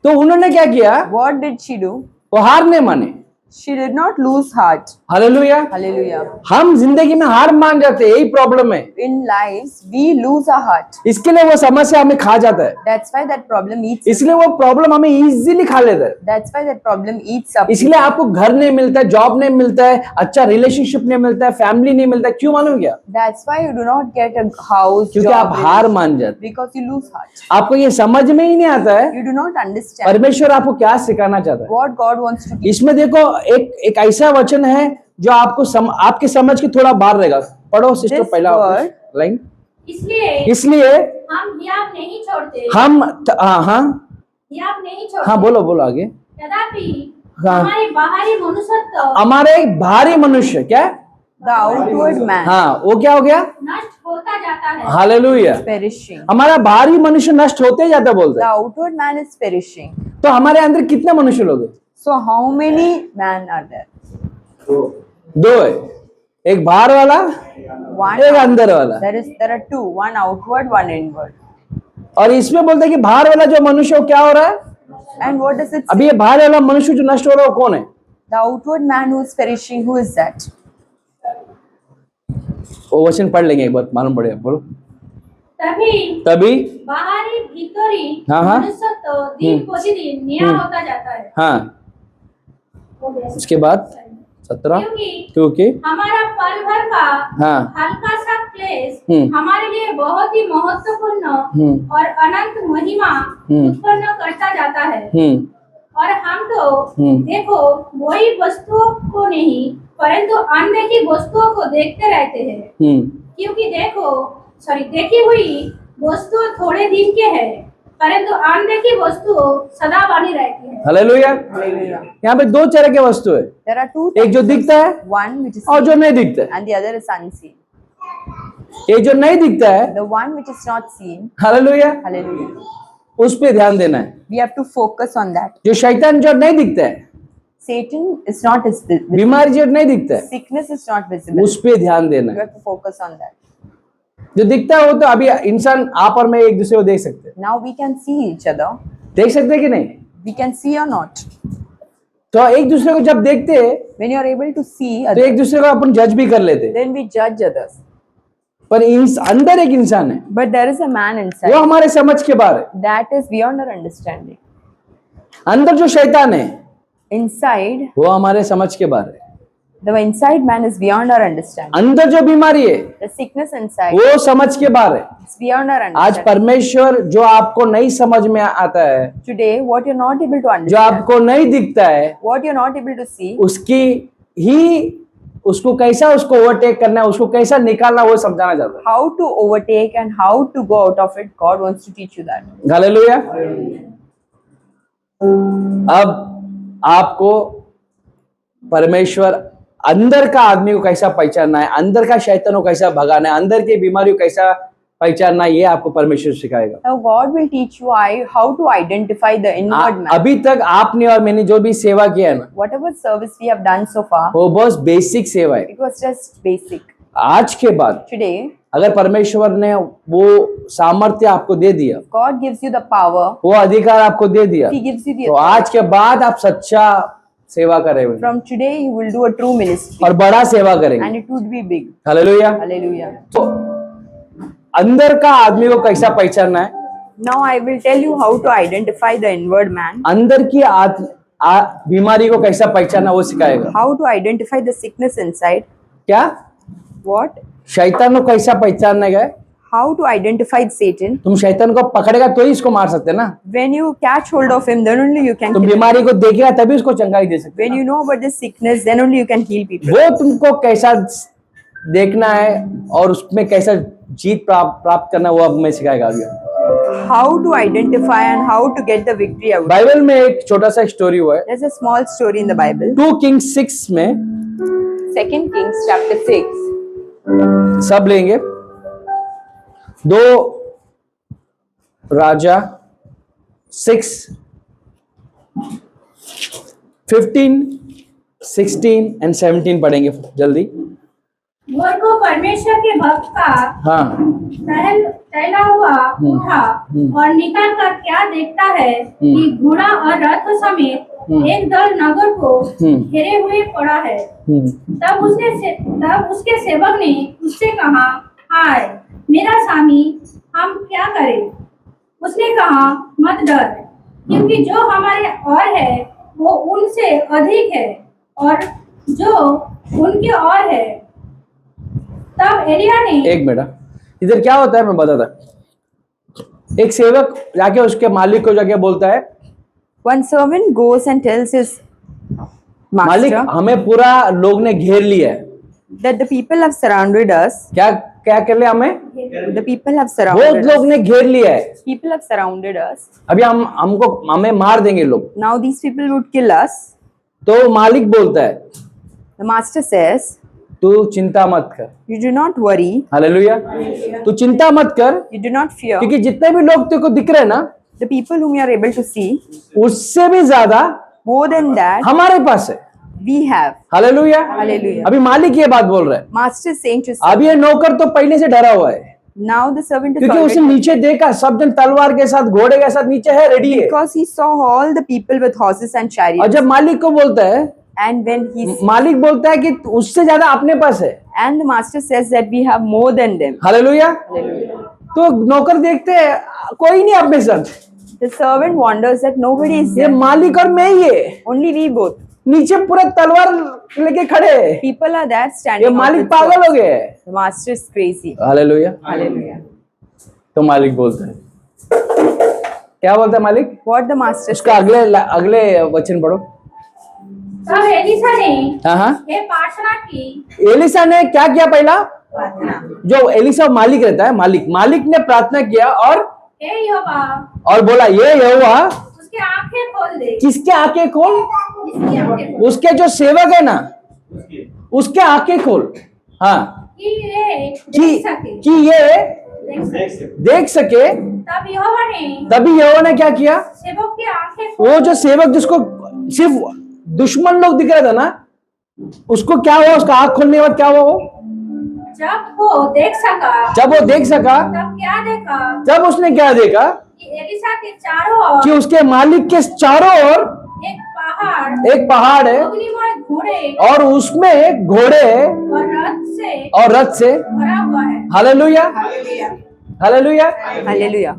तो उन्होंने क्या किया, What did she do? वो हार नहीं माने। She did not lose heart. Hallelujah. Hallelujah. हम जिंदगी में हार मान जाते हैं, यही प्रॉब्लम है। In lives, we lose our heart. इसके लिए वो समस्या हमें खा जाता है, That's why that problem eats. इसलिए वो प्रॉब्लम हमें इजीली खा लेता है। That's why that problem eats up. इसलिए आपको घर नहीं मिलता है, जॉब नहीं मिलता है, अच्छा रिलेशनशिप नहीं मिलता है, फैमिली नहीं मिलता है। क्यों मालूम क्या? That's why you do not get a house, क्योंकि job, आप हार मान जाते हैं। because you lose heart. आपको ये समझ में ही नहीं आता है You do not understand परमेश्वर आपको क्या सिखाना चाहता है। what God wants to teach. इसमें देखो, एक ऐसा वचन है जो आपको आपके समझ के थोड़ा बाहर रहेगा। पढ़ो सिस्टर, This पहला word- लाइन। इसलिए हम याद नहीं छोड़ते। हाँ याद नहीं छोड़ते। हाँ, बोलो आगे। यद्यपि हाँ। हमारे बाहरी मनुष्यत्व हमारे भारी मनुष्य क्या, The outward man हाँ, वो क्या हो गया? नष्ट होता जाता है। हालेलुया। perishing. हमारा भारी मनुष्य नष्ट होते जाता बोलते The हैं। outward man is perishing. तो हमारे अंदर कितने मनुष्य लोग हैं? So how many men are there? दो है, एक बाहर वाला, One. एक अंदर वाला। There are two. One outward, one inward. और इसमें बोलते हैं कि बाहर वाला जो मनुष्य वो क्या हो रहा है? And what does it say? अभी ये बाहर वाला मनुष्य जो नष्ट हो रहा है वो कौन है? The outward man who is perishing, who is that? वो वचन पढ़ लेंगे एक बार, मालूम पड़ेगा। बोलो। तभी बाहरी भीतरी हाँ, हाँ। मनुष्यत्व दिन प्रतिदिन नया होता जाता है। हाँ, उसके बाद 17 क्योंकि क्योंकि हमारा पल भर का हाँ हल्का सा क्लेश हम्म। हमारे लिए बहुत ही महत्वपूर्ण और अनंत महिमा उत्पन्न करता जाता है। और हम तो देखो वही वस्तुओं को नहीं परंतु अनदेखी वस्तुओं को देखते रहते हैं। क्योंकि देखी हुई वस्तु थोड़े दिन के है परंतु अनदेखी वस्तु सदा बनी रहती है। हालेलुया। यहाँ पे दो तरह के वस्तु है, There are two एक जो types. दिखता है One which is और जो seen नहीं दिखता है। and the other is unseen. ये जो नहीं दिखता है, The one which is not seen, hallelujah, hallelujah, उस पे ध्यान देना है। we have to focus on that. जो शैतान जो नहीं दिखता है, Satan is not visible. बीमारी जो नहीं दिखता है, Sickness is not visible. उस पे ध्यान देना You है। have to focus on that. जो दिखता है वो तो अभी इंसान आप और मैं एक दूसरे को देख सकते हैं, Now we can see each other. देख सकते हैं कि नहीं? We can see or not. तो एक दूसरे को जब देखते हैं When you are able to see तो others, एक दूसरे को अपन जज भी कर लेते हैं, then we judge others. पर अंदर एक इंसान है, But there is a man वो inside हमारे समझ के बाहर है। that is beyond our understanding. अंदर जो शैतान है Inside, वो हमारे समझ के बाहर है। the inside man is beyond our understanding. अंदर जो बीमारी है The sickness inside वो समझ के बाहर है। is beyond our आज understanding. परमेश्वर जो आपको नहीं समझ में आता है, Today, what you're not able to जो understand, आपको नहीं दिखता है, what you're not able to see, उसको कैसा उसको ओवरटेक करना है, उसको कैसा निकालना, वो समझाना चाहता है। how to overtake and how to go out of it, God wants to teach you that. Hallelujah. अब आपको परमेश्वर अंदर का आदमी को कैसा पहचानना है, अंदर का शैतान को कैसा भगाना है, अंदर की बीमारी को कैसा पहचानना है, ये आपको परमेश्वर सिखाएगा। Now, God will teach you how to identify the inward man. अभी तक आपने और मैंने जो भी सेवा किया है ना, Whatever service we have done so far, वो बहुत बेसिक सेवा है। it was just basic. आज के बाद Today, अगर परमेश्वर ने वो सामर्थ्य आपको दे दिया, God gives you the power, वो अधिकार आपको दे दिया, He gives you the तो आज के बाद आप सच्चा सेवा करेंगे From today, you will do a true ministry और बड़ा सेवा करेंगे। and it would be big. Hallelujah. Hallelujah. तो अंदर का आदमी को कैसा पहचानना है, Now, I will tell you how to identify the inward man, अंदर की बीमारी को कैसा पहचानना वो सिखाएगा। how to identify the sickness inside, क्या what, शैतान को कैसा पहचानना है? how to identify Satan. तुम शैतान को पकड़ेगा तो ही इसको मार सकते हैं ना। When you catch hold of him, then only you can तुम kill him. बीमारी को देखेगा तभी उसको चंगाई दे सकते When you know about the sickness, then only you can heal people. वो तुमको कैसा देखना है और उसमें कैसा जीत प्राप्त करना है, वो अब मैं सिखाएगा अभी। How to identify and how to get the victory out. Bible में एक छोटा सा स्टोरी हुआ है, There's a small story in the Bible. 2 Kings 6 में, 2 Kings chapter 6. सब लेंगे। 2 राजा 6 15 16 and 17 पढ़ेंगे जल्दी। भोर को परमेश्वर के भक्त का हाँ टहला हुआ उठा और निकल कर क्या देखता है कि घोड़ा और रथ समेत एक दल नगर को घेरे हुए पड़ा है। तब उसके सेवक ने उससे कहा, हाय मेरा स्वामी, हम क्या करें? उसने कहा, मत डर, क्योंकि जो हमारे और है वो उनसे अधिक है और जो उनके और है। तब एलिया ने एक मिनट, इधर क्या होता है मैं बताता। एक सेवक जाके उसके मालिक को जाके बोलता है, One servant goes and tells his मालिक master हमें पूरा लोग ने घेर लिया है। that the people have surrounded us. क्या क्या कर लिया हमें? The people have बहुत surrounded लोग us. ने घेर लिया है, People have surrounded us. अभी हमें मार देंगे लोग। Now these people would kill us. तो मालिक बोलता है, The master says, तू चिंता मत कर। you do not worry, hallelujah. तू चिंता मत कर, you do not fear. क्योंकि जितने भी लोग तेरे को दिख रहे हैं ना, The people whom you are able to see, उससे भी ज्यादा more than that, हमारे पास है। we have. हालेलुया। Hallelujah. अभी मालिक ये बात बोल रहा है। Master is saying to अब ये नौकर तो पहले से डरा हुआ है, now the servant is क्योंकि उसने already, नीचे देखा सब जन तलवार के साथ घोड़े के साथ नीचे है, रेडी है। because he saw all the people with horses and और chariots. जब मालिक को बोलता है, And when he मालिक बोलता है कि उससे ज्यादा अपने पास है। and the master says that we have more than them. Hallelujah. Hallelujah. तो नौकर देखते हैं कोई नहीं अपने साथ, The servant wonders that nobody is ये there. मालिक और मैं ही है। Only we both. नीचे पूरा तलवार लेके खड़े हैं। People are there ये standing. मालिक opposite. पागल हो गए हैं। The master is crazy. Hallelujah. Hallelujah. तो मालिक बोलता है, क्या बोलता है मालिक? What the master उसका अगले वचन पढ़ो। तब एलिशा ने हाँ, ये प्रार्थना की। एलिशा ने क्या किया? पहला प्रार्थना, जो एलिशा मालिक रहता है, मालिक ने प्रार्थना किया और हे यहोवा, बोला, ये यहोवा उसकी आंखें खोल दे। किसके आंखें खोल? इसकी आंखें खोल, उसके जो सेवक है ना, उसके आंखें खोल। हाँ, कि ये कि देख सके। कि ये देख सके। देख सके। तब यहोवा ने तभी यहोवा ने क्या किया? सेवक की आंखें खोल, वो जो सेवक जिसको सिर्फ दुश्मन लोग दिख रहा था ना, उसको क्या हुआ? उसका आंख खोलने के बाद क्या हुआ? वो जब वो देख सका, जब वो देख सका, तब क्या देखा जब उसने क्या देखा कि एलिशा के चारों ओर कि उसके मालिक के चारों ओर एक पहाड़ है अग्निमय घोड़े और उसमें घोड़े और रथ से भरा हुआ है। हालेलुया। हालेलुया। Hallelujah.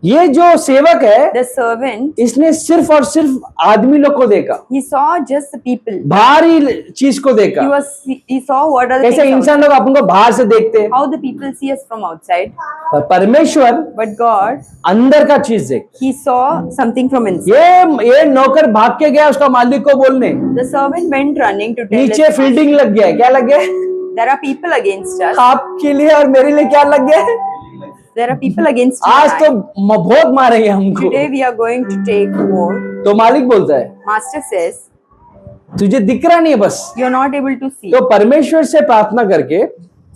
ये जो सेवक है, The servant, इसने सिर्फ और सिर्फ आदमी लोग को देखा, he saw just the people. बाहरी चीज को देखा। He saw what are the कैसे things इंसान लोग अपन को बाहर से देखते हैं, how the people see us from outside. पर परमेश्वर But God, अंदर का चीज देख। he saw something from inside. ये नौकर भाग के गया उसका मालिक को बोलने, The servant went running to tell नीचे his फील्डिंग लग गया। क्या लग गया? there are people against us. आपके लिए और मेरे लिए क्या लग गया? There are people against you. आज and तो I. बहुत मारेंगे हमको। Today we are going to take war. तो मालिक बोलता है, Master says, तुझे दिख रहा नहीं है बस। you are not able to see. तो परमेश्वर से प्रार्थना करके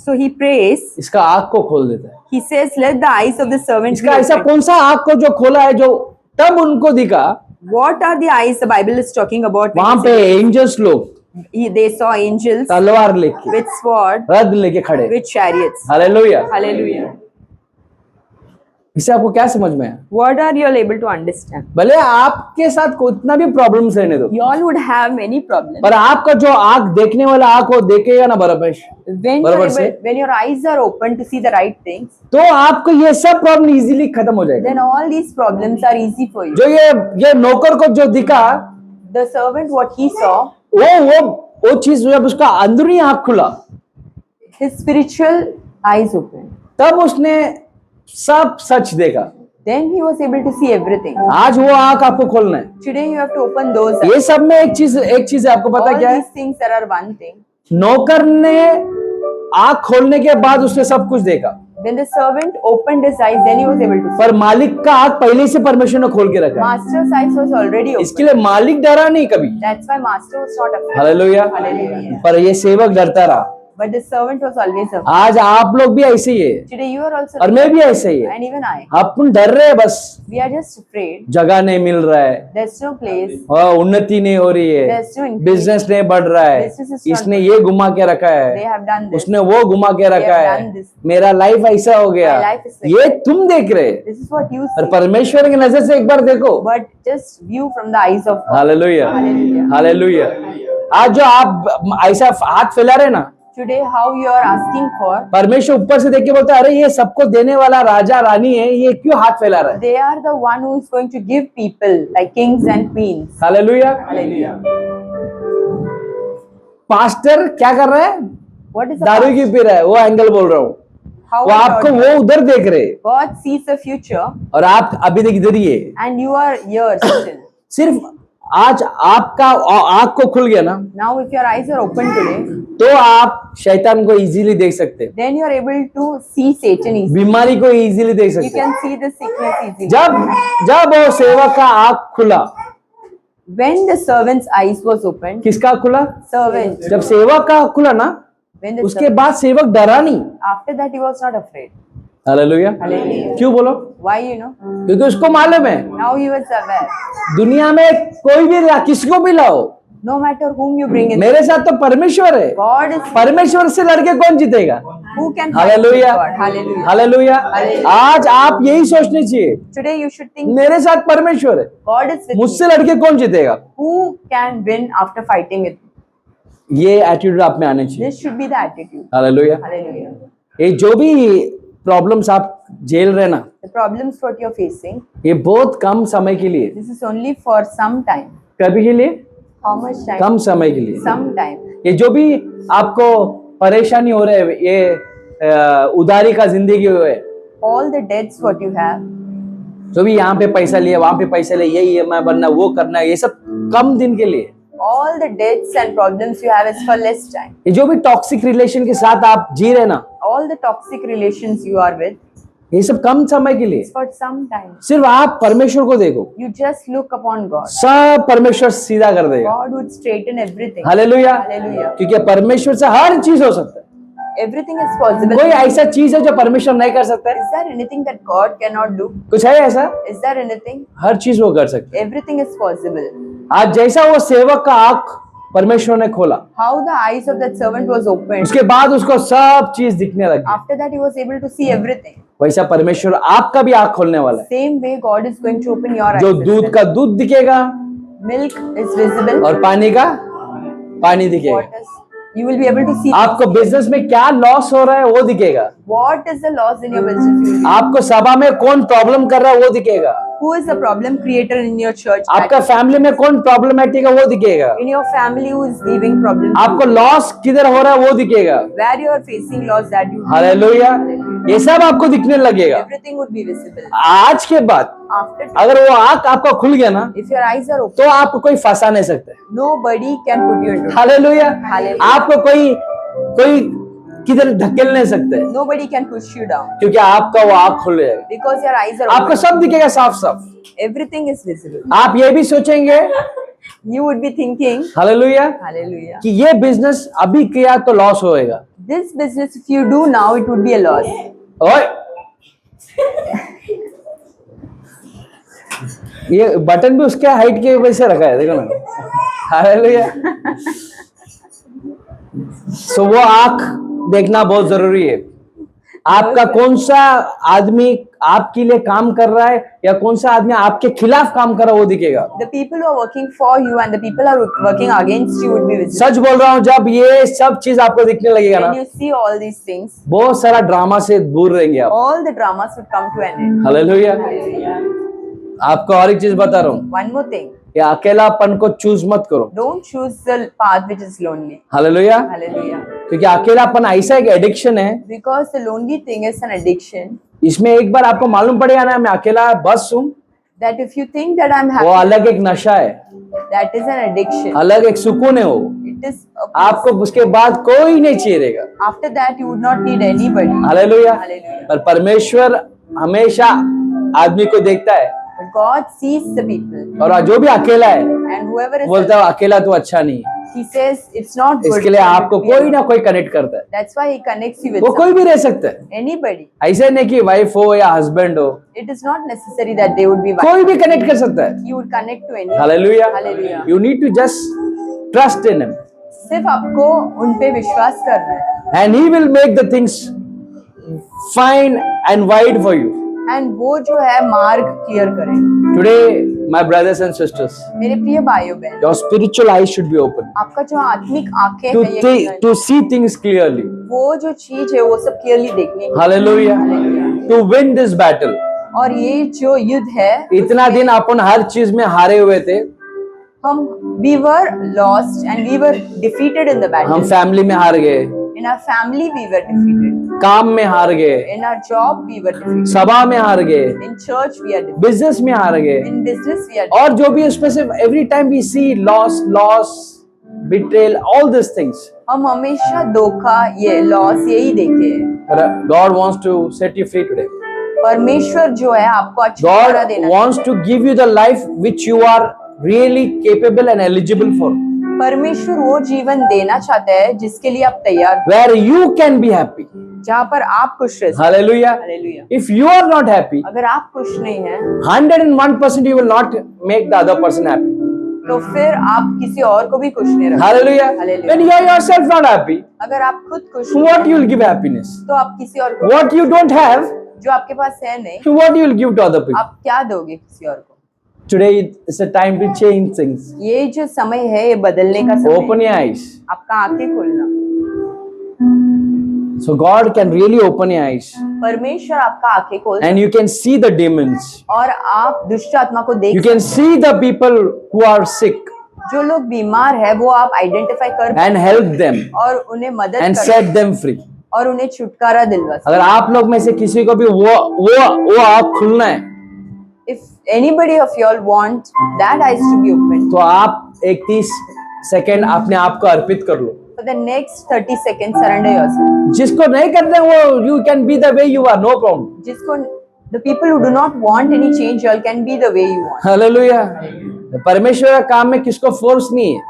So he prays. इसका आँख को खोल देता है। He says, let the eyes of the servant be इसका ऐसा opened. कौन सा आँख को जो खोला है, जो तब उनको दिखा, What are the eyes the Bible is talking about? when वहां he पे says- एंजल्स लोग They saw angels तलवार लेके with sword, रथ लेके खड़े। with chariots. हालेलुया। Hallelujah. इससे आपको क्या समझ में आया? What are you all able to understand? भले आपके साथ कितना भी प्रॉब्लम्स रहने दो, You all would have many problems. पर आपका जो आंख देखने वाला आंख वो देखेगा ना बराबर, When your eyes are open to see the right things, तो आपको ये सब प्रॉब्लम इजीली खत्म हो जाएगा। then all these problems are easy for you. जो ये नौकर को जो दिखा, The servant, what he saw, वो चीज जब उसका अंदरूनी आंख खुला, his spiritual eyes opened. तब उसने सब सच देखा। Then he was able to see everything. आज वो आंख आपको खोलना है। Today you have to open those eyes. ये सब में एक चीज है, आपको पता All क्या है? these things, there are one thing. नौकर ने आंख खोलने के बाद उसने सब कुछ देखा, When the servant opened his eyes, then he was able to see. पर मालिक का आंख पहले से परमेश्वर ने खोल के रखा है। Master's eyes was already open. इसके लिए मालिक डरा नहीं कभी। That's why master was not afraid. Hallelujah. Hallelujah. पर ये सेवक डरता रहा। But the servant was always afraid. आज आप लोग भी ऐसे ही है Today you are also और मैं भी ऐसे ही है। and even I. अपन डर रहे हैं बस, We are just afraid. जगह नहीं मिल रहा है There's no place. और उन्नति नहीं हो रही है, There's no increase. बिजनेस नहीं बढ़ रहा है, Business is not इसने ये घुमा के रखा They है, have done this. उसने वो घुमा के रखा have है, done this. मेरा लाइफ ऐसा हो गया। My life is like ये तुम देख रहे, This is what you और see. परमेश्वर की नजर से एक बार देखो। But just view from the eyes of God. Hallelujah, Hallelujah. Hallelujah. आज जो आप ऐसा हाथ फैला रहे ना, Today how you are asking for, परमेश्वर ऊपर से देख के बोलता है, अरे ये सबको देने वाला राजा रानी है, ये क्यों हाथ फैला रहा है? they are the one who is going to give people like kings and queens. Hallelujah. Hallelujah. Pastor क्या कर रहा है? What is the दारू past? की पी रहा है, वो एंगल बोल रहा हूँ। How वो are आपको God? वो उधर देख रहे, God sees the future और आप अभी तक इधर ही है। and you are here still. सिर्फ आज आपका आंख को खुल गया ना, Now if your eyes are open today, तो आप शैतान को इजीली देख सकते हैं, then you are able to see Satan easily. बीमारी को इजीली देख You सकते हैं। can see the sickness easily. जब वो सेवक का आंख खुला, When the servant's eyes was opened, किसका खुला? servant, जब सेवक का खुला ना, when the उसके बाद सेवक डरा नहीं। after that he was not afraid. Hallelujah. Hallelujah. क्यों बोलो? Why you know? क्योंकि उसको मालूम है Now he was aware. दुनिया में कोई भी किसको भी लाओ, No matter whom you bring in, मेरे साथ तो परमेश्वर है। God is परमेश्वर से लड़के कौन जीतेगा? who can fight with hallelujah, God. Hallelujah. Hallelujah. Hallelujah. आज आप यही सोचने चाहिए, Today you should think मेरे साथ परमेश्वर है, God is with मुझसे me. लड़के कौन जीतेगा? Who can win after fighting with me? ये एटीट्यूड आप में आने चाहिए। This should be the attitude. Hallelujah. Hallelujah. ये जो भी प्रॉब्लम्स आप झेल रहे ना, The problems what you're facing, ये बहुत कम समय के लिए, this is only for some time. कभी के लिए How much time? कम समय के लिए। Some time. ये जो भी आपको परेशानी हो रहे है, ये उधारी का जिंदगी है, All the debts what you have, जो भी यहाँ पे पैसा लिया वहां पे पैसा लिया, ये EMI बनना, वो करना, ये सब कम दिन के लिए। all the debts and problems you have is for less time. ये जो भी टॉक्सिक रिलेशन के साथ आप जी रहे ना, All the toxic relations you are with ये सब कम समय के लिए। is for some time. सिर्फ आप परमेश्वर को देखो, You just look upon God. सब परमेश्वर सीधा कर देगा। God would straighten everything. Hallelujah. Hallelujah. क्योंकि परमेश्वर से हर चीज हो सकता है। Everything is possible. कोई ऐसा चीज है जो परमेश्वर नहीं कर सकता है? Is there anything that God cannot do? कुछ है ऐसा? Is there anything? हर चीज वो कर सकता है। Everything is possible. आज जैसा वो सेवक का आंख परमेश्वर ने खोला, How the eyes of that servant was opened. उसके बाद उसको सब चीज दिखने लगी, After that, he was able to see everything. वैसा परमेश्वर आपका भी आंख खोलने वाला है। Same way, God is going to open your eyes. जो as दूध well. का दूध दिखेगा Milk is visible. और पानी का पानी दिखेगा। Waters. You will be able to see. आपको बिजनेस में क्या लॉस हो रहा है वो दिखेगा। What is the loss in your business? You will be. आपको सभा में कौन प्रॉब्लम कर रहा है वो दिखेगा। Who is the problem creator in your church? आपका फैमिली में कौन प्रॉब्लमेटिक है वो दिखेगा। In your family, who is giving problems? आपको लॉस किधर हो रहा है वो दिखेगा। Where you are facing loss that you. Hallelujah. ये सब आपको दिखने लगेगा। Everything would be visible. आज के बाद After, अगर वो आंख आपका खुल गया ना, if your eyes are open, तो आपको कोई फंसा नहीं सकता। nobody can put you into. Hallelujah. Hallelujah. आपको कोई किधर धकेल नहीं सकते, Nobody can push you down क्योंकि आपका वो आंख खुल जाएगा। because your eyes are आपको open. सब दिखेगा साफ साफ। Everything is visible. आप ये भी सोचेंगे, You would be thinking, hallelujah, Hallelujah. कि ये बिजनेस अभी किया तो लॉस होएगा। This business, if you do now, it would be a loss. ओए, ये बटन भी उसके हाइट के वजह से रखा है, देखो ना। हालेलुया। सो वो आंख देखना बहुत जरूरी है। आपका कौन सा आदमी आपके लिए काम कर रहा है या कौन सा आदमी आपके खिलाफ काम कर रहा है वो दिखेगा। The people who are working for you and the people who are working against you would be visible. सच बोल रहा हूँ, जब ये सब चीज आपको दिखने लगेगा ना, When you see all these things, बहुत सारा ड्रामा से दूर रहेंगे आप। all the dramas would come to an end. Hallelujah. आपको और एक चीज बता रहा हूँ, One more thing, ये अकेलापन को चूज मत करो। don't choose the path which is lonely. Hallelujah. Hallelujah. क्योंकि अकेलापन ऐसा एक एडिक्शन है, Because the lonely thing is an addiction, इसमें एक बार आपको मालूम पड़ेगा ना मैं अकेला बस हूँ, that if you think that I'm वो happy, अलग एक नशा है, that is an addiction. अलग एक सुकून है वो। It is a, आपको उसके बाद कोई नहीं चीरेगा। after that you would not need anybody. Hallelujah. Hallelujah. पर परमेश्वर हमेशा आदमी को देखता है, But God sees the people, और जो भी अकेला है and whoever is, बोलता है अकेला तो अच्छा नहीं है। he says it's not good. इसके लिए for you आपको to be कोई alone. ना कोई कनेक्ट करता है। That's why he connects you with वो कोई भी रह सकता है, anybody. ऐसे नहीं कि वाइफ हो या हस्बैंड हो, It is not necessary that they would be कोई wife. भी कनेक्ट कर सकता है। You would connect to anyone. Hallelujah. Hallelujah. You need to just trust in him सिर्फ आपको उन पे विश्वास करना है, and he will make the things fine and wide for you. And वो जो है मार्ग क्लियर करेगा। Today my brothers and sisters, मेरे प्रिय भाइयों बहन, your spiritual eyes should be open आपका जो आत्मिक आंखें टू हैं ये खुलना टू सी थिंग्स क्लियरली। चाहिए। वो जो चीज है वो सब क्लियरली देखनी है। Hallelujah. To win this battle, और ये जो युद्ध है, इतना दिन अपन हर चीज में हारे हुए थे। हम we were lost and we were defeated in the हम battle. फैमिली में हार गए, In our family we were defeated. काम में हार गए, In our job we were defeated. सभा में हार गए, In church we are defeated. Business में हार गए, In business we are defeated. और जो भी उसमें से every time we see loss betrayal all this things, हम हमेशा धोखा, ये लॉस यही देखे हैं। God wants to set you free today. परमेश्वर जो है आपको छुटकारा God देना wants to give you the life which you are really capable and eligible for, परमेश्वर वो जीवन देना चाहता है जिसके लिए आप तैयार हो, where you can be happy. जहाँ पर आप खुश रह सकते Hallelujah. Hallelujah. If you are not happy, अगर आप खुश नहीं हैं 101% you will not make the other person happy. तो फिर आप किसी और को भी खुश नहीं रख। Hallelujah. Hallelujah. When you are yourself not happy, अगर आप खुद खुश what you will give happiness? तो आप किसी और को, What you don't have, जो आपके पास है नहीं, what you will give to other people? आप क्या दोगे किसी और को? Today is a time to change things. ये जो समय है ये बदलने का समय Open है। your eyes. आपका आंखें खोलना। So God can really open your eyes, परमेश्वर आपका आंखें खोल and you can see the demons. और आप दुष्ट आत्मा को देख You can see the people who are sick. जो लोग बीमार है वो आप आइडेंटिफाई कर and help them और उन्हें मदद and कर set them free. और उन्हें छुटकारा दिलवा सकते। अगर आप लोग में से किसी को भी वो आप खुलना है, If anybody of y'all want that eyes to be opened, तो आप एक 30 सेकेंड अपने आप को अर्पित कर लो। for the next 30 seconds surrender yourself. जिसको नहीं करते वो you can be the way you are, no problem. जिसको the people who do not want any change, y'all can be the way you want. Hallelujah. परमेश्वर का काम में किसको फोर्स नहीं है।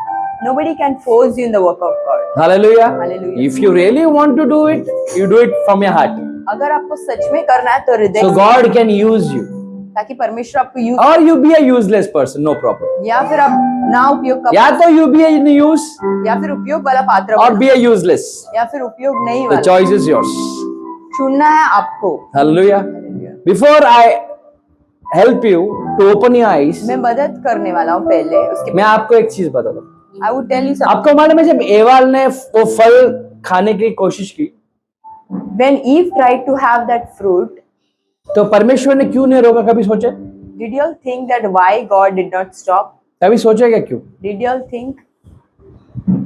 Nobody can force you in the work of God. Hallelujah. Hallelujah. If you really want to do it, you do it from your heart. अगर आपको सच में करना है तो हृदय So से, God can use you. ताकि परमेश्वर आपको use, Or you be a useless person, no problem. या फिर आप ना उपयोग का, या तो you be in use या फिर उपयोग वाला पात्र or बनो, be a useless. या फिर उपयोग नहीं The वाला। choice is yours. चुनना है आपको। Hallelujah. Before I help you to open your eyes, मैं मदद करने वाला हूँ पहले, उसके मैं आपको एक चीज बता दूं। I would tell you something. आपको मालूम है जब एवाल ने वो फल खाने की कोशिश की When Eve tried to have that fruit, तो परमेश्वर ने क्यों नहीं रोका? कभी सोचे? did y'all think that why God did not stop? कभी सोचे क्या क्यों? Did y'all think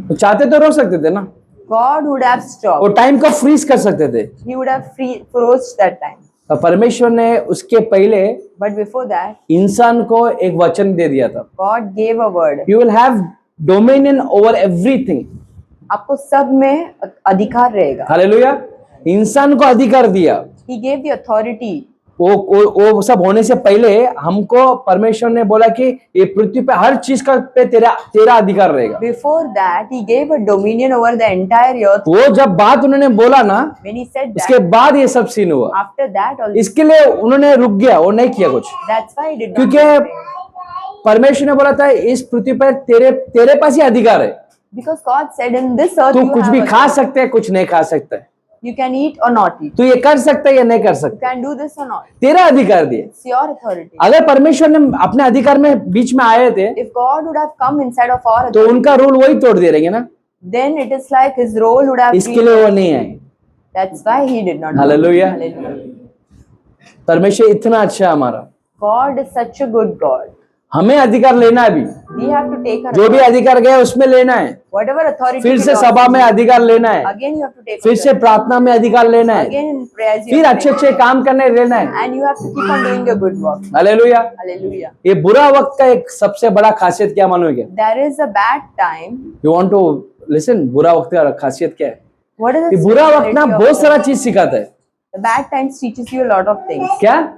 तो चाहते तो रोक सकते थे ना, God would have वो stopped? टाइम को फ्रीज कर सकते थे। He would have froze that time. और परमेश्वर ने उसके पहले But before that, इंसान को एक वचन दे दिया था, God gave a word. You will have dominion over everything. आपको सब में अधिकार रहेगा। हालेलुया। इंसान को अधिकार दिया। He gave the authority. वो सब होने से पहले हमको परमेश्वर ने बोला कि ये पृथ्वी पे हर चीज का पे तेरा अधिकार रहेगा। Before that, He gave a dominion over the entire earth. वो जब बात उन्होंने बोला ना, When He said उसके that, बाद ये सब सीन हुआ। after that, also, इसके लिए उन्होंने रुक गया, वो नहीं किया कुछ, that's why He did not. क्योंकि do anything. परमेश्वर ने बोला था इस पृथ्वी पर तेरे पास ही अधिकार है। Because God said, in this earth, तू you कुछ have भी खा authority. सकते है, कुछ नहीं खा सकता है। You can eat or not eat. तू ये कर सकता है या नहीं कर You सकता, can do this or not. तेरा अधिकार दिए। It's your authority. अगर परमेश्वर ने अपने अधिकार में बीच में आए थे If God would have come inside of our तो authority, उनका रूल वही तोड़ दे रहेंगे ना, then it is like His role would have इसके been. लिए वो नहीं आए। That's why He did not. Hallelujah. Hallelujah. परमेश्वर इतना अच्छा है हमारा, God is such a good God. हमें अधिकार लेना है। अभी We have to take our जो भी अधिकार गया उसमें लेना है, whatever authority. फिर से belongs सभा to में you. अधिकार लेना है, Again, you have to take. फिर से प्रार्थना में अधिकार लेना है, Again in prayers. you फिर have to अच्छे take. अच्छे काम करने लेना है। And you have to keep on doing your good work. Hallelujah. Hallelujah. ये बुरा वक्त का एक सबसे बड़ा खासियत क्या मालूम है क्या? There is a bad time. You want to listen, बुरा वक्त का खासियत क्या है? What is कि the बुरा वक्त ना speciality of बहुत सारा the- चीज सिखाता है। The bad times teaches you a lot of things. क्या?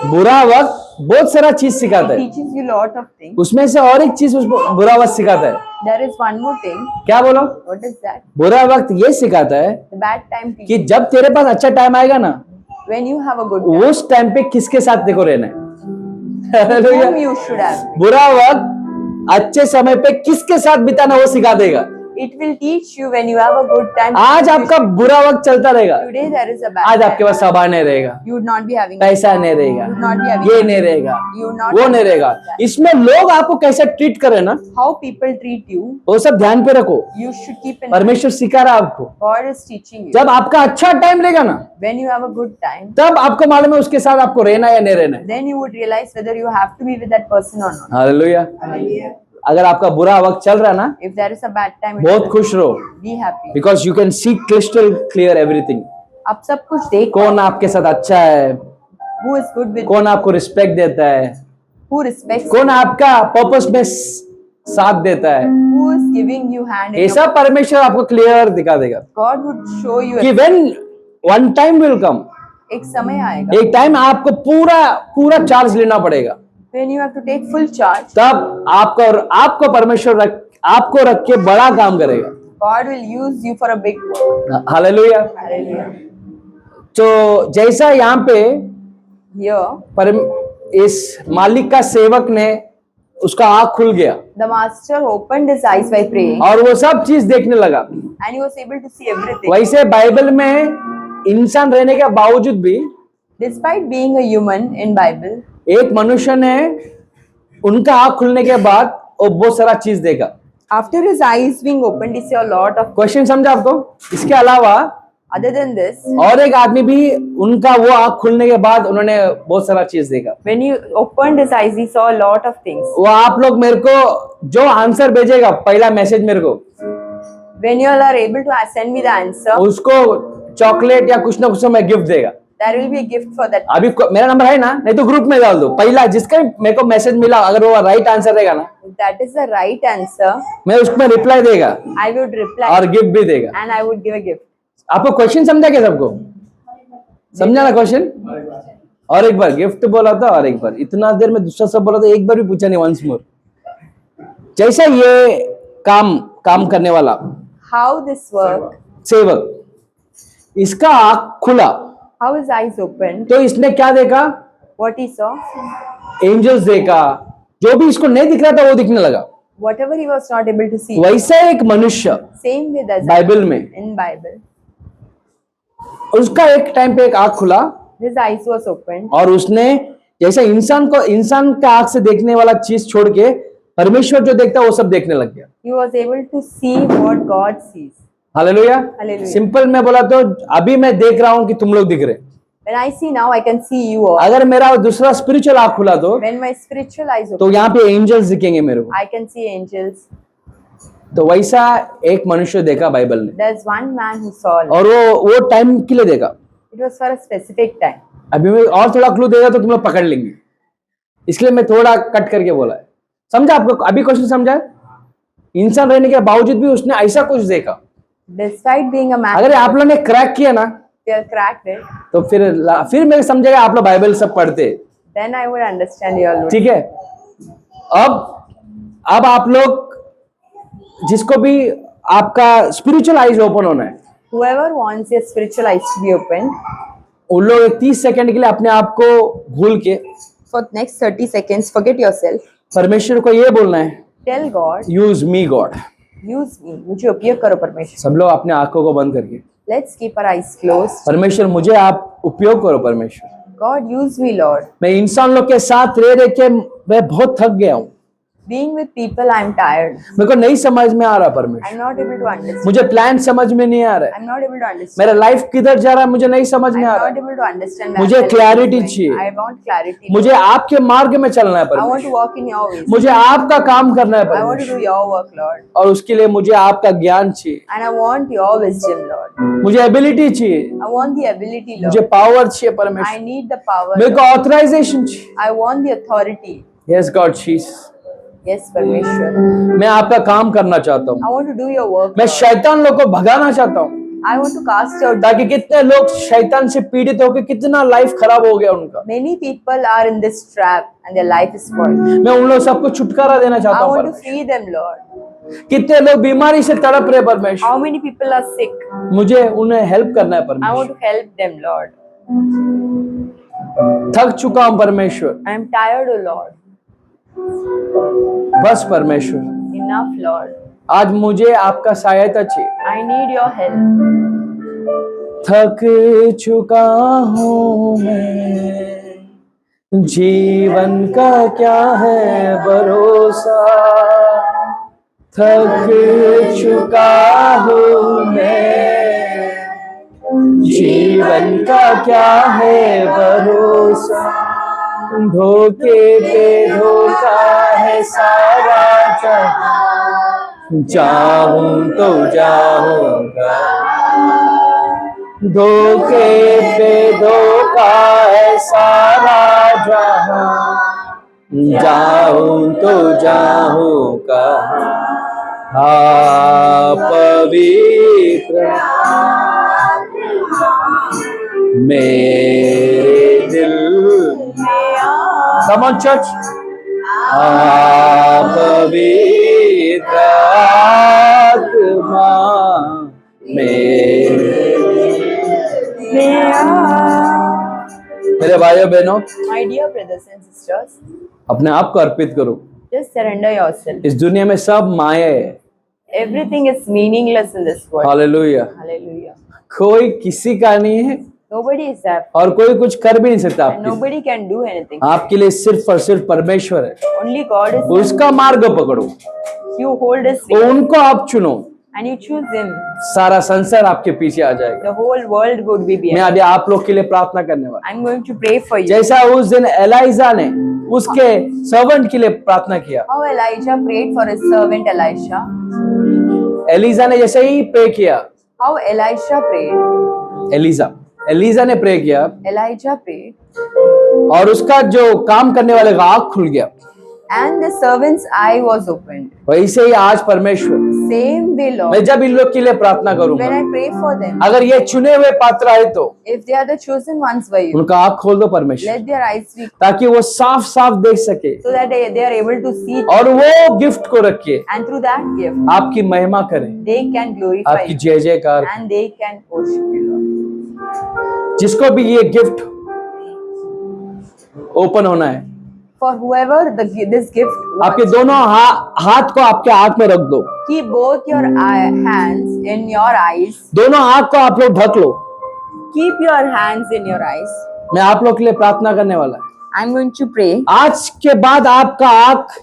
बुरा वक्त बहुत सारा चीज सिखाता है, Teaches you a lot of things. उसमें से और एक चीज उस बुरा वक्त सिखाता है। There is one more thing. क्या बोलो? What is that? बुरा वक्त ये सिखाता है The bad time कि teaches जब तेरे पास अच्छा टाइम आएगा ना, when you have a good time. उस टाइम पे किसके साथ देखो रहना है। Hallelujah. Whom you should have. बुरा वक्त अच्छे समय पे किसके साथ बिताना वो सिखा देगा। It will teach you when you have a good time. आज आपका बुरा वक्त चलता रहेगा, Today there is a bad आज time. आपके पास सभा नहीं रहेगा, You would not be having. पैसा नहीं रहेगा, You would not be having. ये नहीं रहेगा, You would not वो be नहीं रहेगा। having that. इसमें लोग आपको कैसे ट्रीट करे ना, How people treat you, वो सब ध्यान पे रखो। you should keep in mind. परमेश्वर सिखा रहा है आपको। God is teaching you. जब आपका अच्छा टाइम रहेगा ना, When you have a good time, तब आपको मालूम है उसके साथ आपको रहना है या नहीं रहना है। then you would realize whether you have to be with that person or not. Hallelujah. अगर आपका बुरा वक्त चल रहा है ना, If there is a bad time, it बहुत will खुश रहो, be happy. Because you can see crystal clear everything. आप सब कुछ देख, कौन आपके साथ अच्छा है, who is good with, कौन आपको रिस्पेक्ट देता है, who respects, कौन आपका पर्पस में साथ देता है, who is giving you hand. ये in your- सब परमेश्वर आपको क्लियर दिखा देगा God would show you. कि when one time will come, एक समय आएगा एक टाइम आपको पूरा चार्ज लेना पड़ेगा, when you have to take full charge. तब आपको परमेश्वर आपको रख के बड़ा काम करेगा। God will use you for a big work. Hallelujah. Hallelujah. तो जैसा यहाँ पे Here, इस मालिक का सेवक ने उसका आँख खुल गया the master opened his eyes by praying, और वो सब चीज देखने लगा। and he was able to see everything. वैसे बाइबल में इंसान रहने के बावजूद भी Despite being a human in Bible, एक मनुष्य ने उनका आँख खुलने के बाद वो बहुत सारा चीज देखा। after his eyes being opened, he saw a lot of. Question समझा आपको? इसके अलावा Other than this, और एक आदमी भी उनका वो आंख खुलने के बाद उन्होंने बहुत सारा चीज देखा। when he opened his eyes, he saw a lot of things. वो आप लोग मेरे को जो आंसर भेजेगा पहला मैसेज मेरे को, When you all are able to send me the answer, उसको चॉकलेट या कुछ ना कुछ मैं गिफ्ट देगा। there will be a gift for that. अभी मेरा नंबर है ना, नहीं तो ग्रुप में डाल दो। पहला जिसका मेरे को मैसेज मिला, अगर वो राइट आंसर देगा ना, If that is the right answer, मैं उसमें रिप्लाई देगा I would reply और गिफ्ट भी देगा। and I would give a gift. आपको क्वेश्चन समझा क्या? सबको समझा ना क्वेश्चन? और एक बार गिफ्ट बोला था, और एक बार इतना देर में दूसरा सब बोला था, एक बार भी पूछा नहीं। वंस मोर, जैसा ये काम करने वाला How this work? सेवक, इसका आंख खुला How his eyes opened? तो इसने क्या देखा? What he saw? एंजल्स देखा। जो भी इसको नहीं दिख रहा था वो दिखने लगा। Whatever he was not able to see. वैसा एक मनुष्य Same with us बाइबल में, in Bible. उसका एक टाइम पे एक आंख खुला His eyes was opened. और उसने जैसे इंसान का आंख से देखने वाला चीज छोड़ के परमेश्वर जो देखता है वो सब देखने लग गया। He was able to see what God sees. Hallelujah. Hallelujah. Simple में बोला तो अभी मैं देख रहा हूं कि तुम लोग दिख रहे। When I see now, I can see you all. अगर मेरा दूसरा स्पिरिचुअल आंख खुला तो When my spiritual eyes तो open, यहाँ पे एंजल्स दिखेंगे मेरे को। I can see angels. तो वैसा एक मनुष्य देखा बाइबल ने, There's one man who saw. और वो टाइम के लिए देखा। It was for a specific time. अभी मैं और थोड़ा क्लू देगा तो तुम लोग पकड़ लेंगे, इसलिए मैं थोड़ा कट करके बोला है। समझा आपको? अभी क्वेश्चन समझा है? इंसान रहने के बावजूद भी उसने ऐसा कुछ देखा। Despite being a man, अगर आप लोग ने क्रैक किया ना they are cracked it. तो फिर मेरे समझेगा आप लोग बाइबल सब पढ़ते। Then I would understand your Lord. ठीक है। अब आप लोग जिसको भी आपका स्पिरिचुअल आइज ओपन होना है, Whoever wants their spiritual eyes to be opened, उन लोग 30 सेकंड के लिए अपने आप को भूल के for next 30 seconds, forget yourself. परमेश्वर को ये बोलना है, Tell God, use me God. use me. मुझे उपयोग करो परमेश्वर. सब लोग अपने आंखों को बंद करके, Let's keep our eyes closed. परमेश्वर मुझे आप उपयोग करो। परमेश्वर, God, use me, Lord. मैं इंसान लोग के साथ रह के मैं बहुत थक गया हूँ। Being with people, I'm tired. मेरे को नहीं समझ में आ रहा परमेश्वर, I'm not able to understand. मुझे प्लान समझ में नहीं आ रहा है, I'm not able to understand. मेरा लाइफ किधर जा रहा है मुझे नहीं समझ में I'm आ रहा not है। able to understand. मुझे where my life clarity is going. चाहिए। I want clarity. मुझे आपके मार्ग में चलना है I want to परमेश्वर, walk in your ways. मुझे आपका काम करना है I want to परमेश्वर, do your work, Lord. और उसके लिए मुझे आपका ज्ञान चाहिए, And I want your wisdom, Lord. मुझे एबिलिटी चाहिए, I want the ability, मुझे Lord. पावर चाहिए I परमेश्वर, need the power. मेरे को ऑथराइजेशन चाहिए। I want the authority. Yes God Jesus, Yes, परमेश्वर. मैं आपका काम करना चाहता हूँ। I want to do your work, मैं Lord. शैतान लोग को भगाना चाहता हूँ, I want to cast out. ताकि कितने लोग शैतान से पीड़ित होकर कितना लाइफ खराब हो गया उनका, Many people are in this trap and their life is spoiled. मैं उन लोग सबको छुटकारा देना चाहता I हूँ want to परमेश्वर। free them, Lord. कितने लोग बीमारी से तड़प रहे परमेश्वर, How many people are sick? मुझे उन्हें हेल्प करना है I want परमेश्वर। to help them, Lord. थक चुका हूँ परमेश्वर, I am tired, O Lord. बस परमेश्वर, Enough, Lord. आज मुझे आपका सहायता चाहिए। I need your help. थक चुका हूँ मैं, जीवन का क्या है भरोसा। थक चुका हूँ मैं, जीवन का क्या है भरोसा। धोखे पे धोखा है सारा जहां, जाऊं तो जाऊंगा। धोखे पे धोखा है सारा जहां, जाऊं तो जाऊंगा। हाँ पवित्र मेरे दिल, come on church, पवित्र आत्मा मेरे भाइयों बहनों, My dear brothers and sisters, अपने आप को अर्पित करो। just surrender yourself. इस दुनिया में सब माया है। Everything is meaningless in this world. Hallelujah. Hallelujah. कोई किसी का नहीं है Nobody is there. और कोई कुछ कर भी नहीं सकता And आपके लिए। nobody can do anything. आपके लिए सिर्फ और सिर्फ परमेश्वर है। Only God is there. उसका मार्ग पकड़ो, You hold His और way उनको आप चुनो, and you choose Him, सारा संसार आपके पीछे आ जाएगा। the whole world would be मैं behind. अभी आप लोग के लिए प्रार्थना करने वाला I'm going to pray for हूं। you. जैसा उस दिन एलाइजा ने उसके सर्वेंट के लिए प्रार्थना किया, How Elijah prayed for his servant Elisha. Elijah ने जैसे ही प्रे किया, How Elisha prayed. एलिजा ने प्रे किया Elijah prayed. और उसका जो काम करने वाले का आँख खुल गया। And the servant's eye was opened. वैसे ही आज परमेश्वर, Same way, Lord. मैं जब इन लोग के लिए प्रार्थना When करूंगा, I pray for them, अगर ये चुने हुए पात्र है तो if they are the chosen ones by you, उनका आँख खोल दो परमेश्वर, let their eyes be ताकि वो साफ साफ देख सके so that they are able to see, और वो गिफ्ट को रखिए, and through that gift आपकी महिमा करें, they can glorify आपकी you जय जयकार। and they can worship you, Lord. जिसको भी ये गिफ्ट ओपन होना है, For whoever this gift आपके wants, दोनों हाथ को आपके आँख में रख दो, keep both your hands in your eyes. दोनों आँख को आप लोग ढक लो। Keep your hands in your eyes. मैं आप लोग के लिए प्रार्थना करने वाला है। I'm going to pray. आज के बाद आपका आँख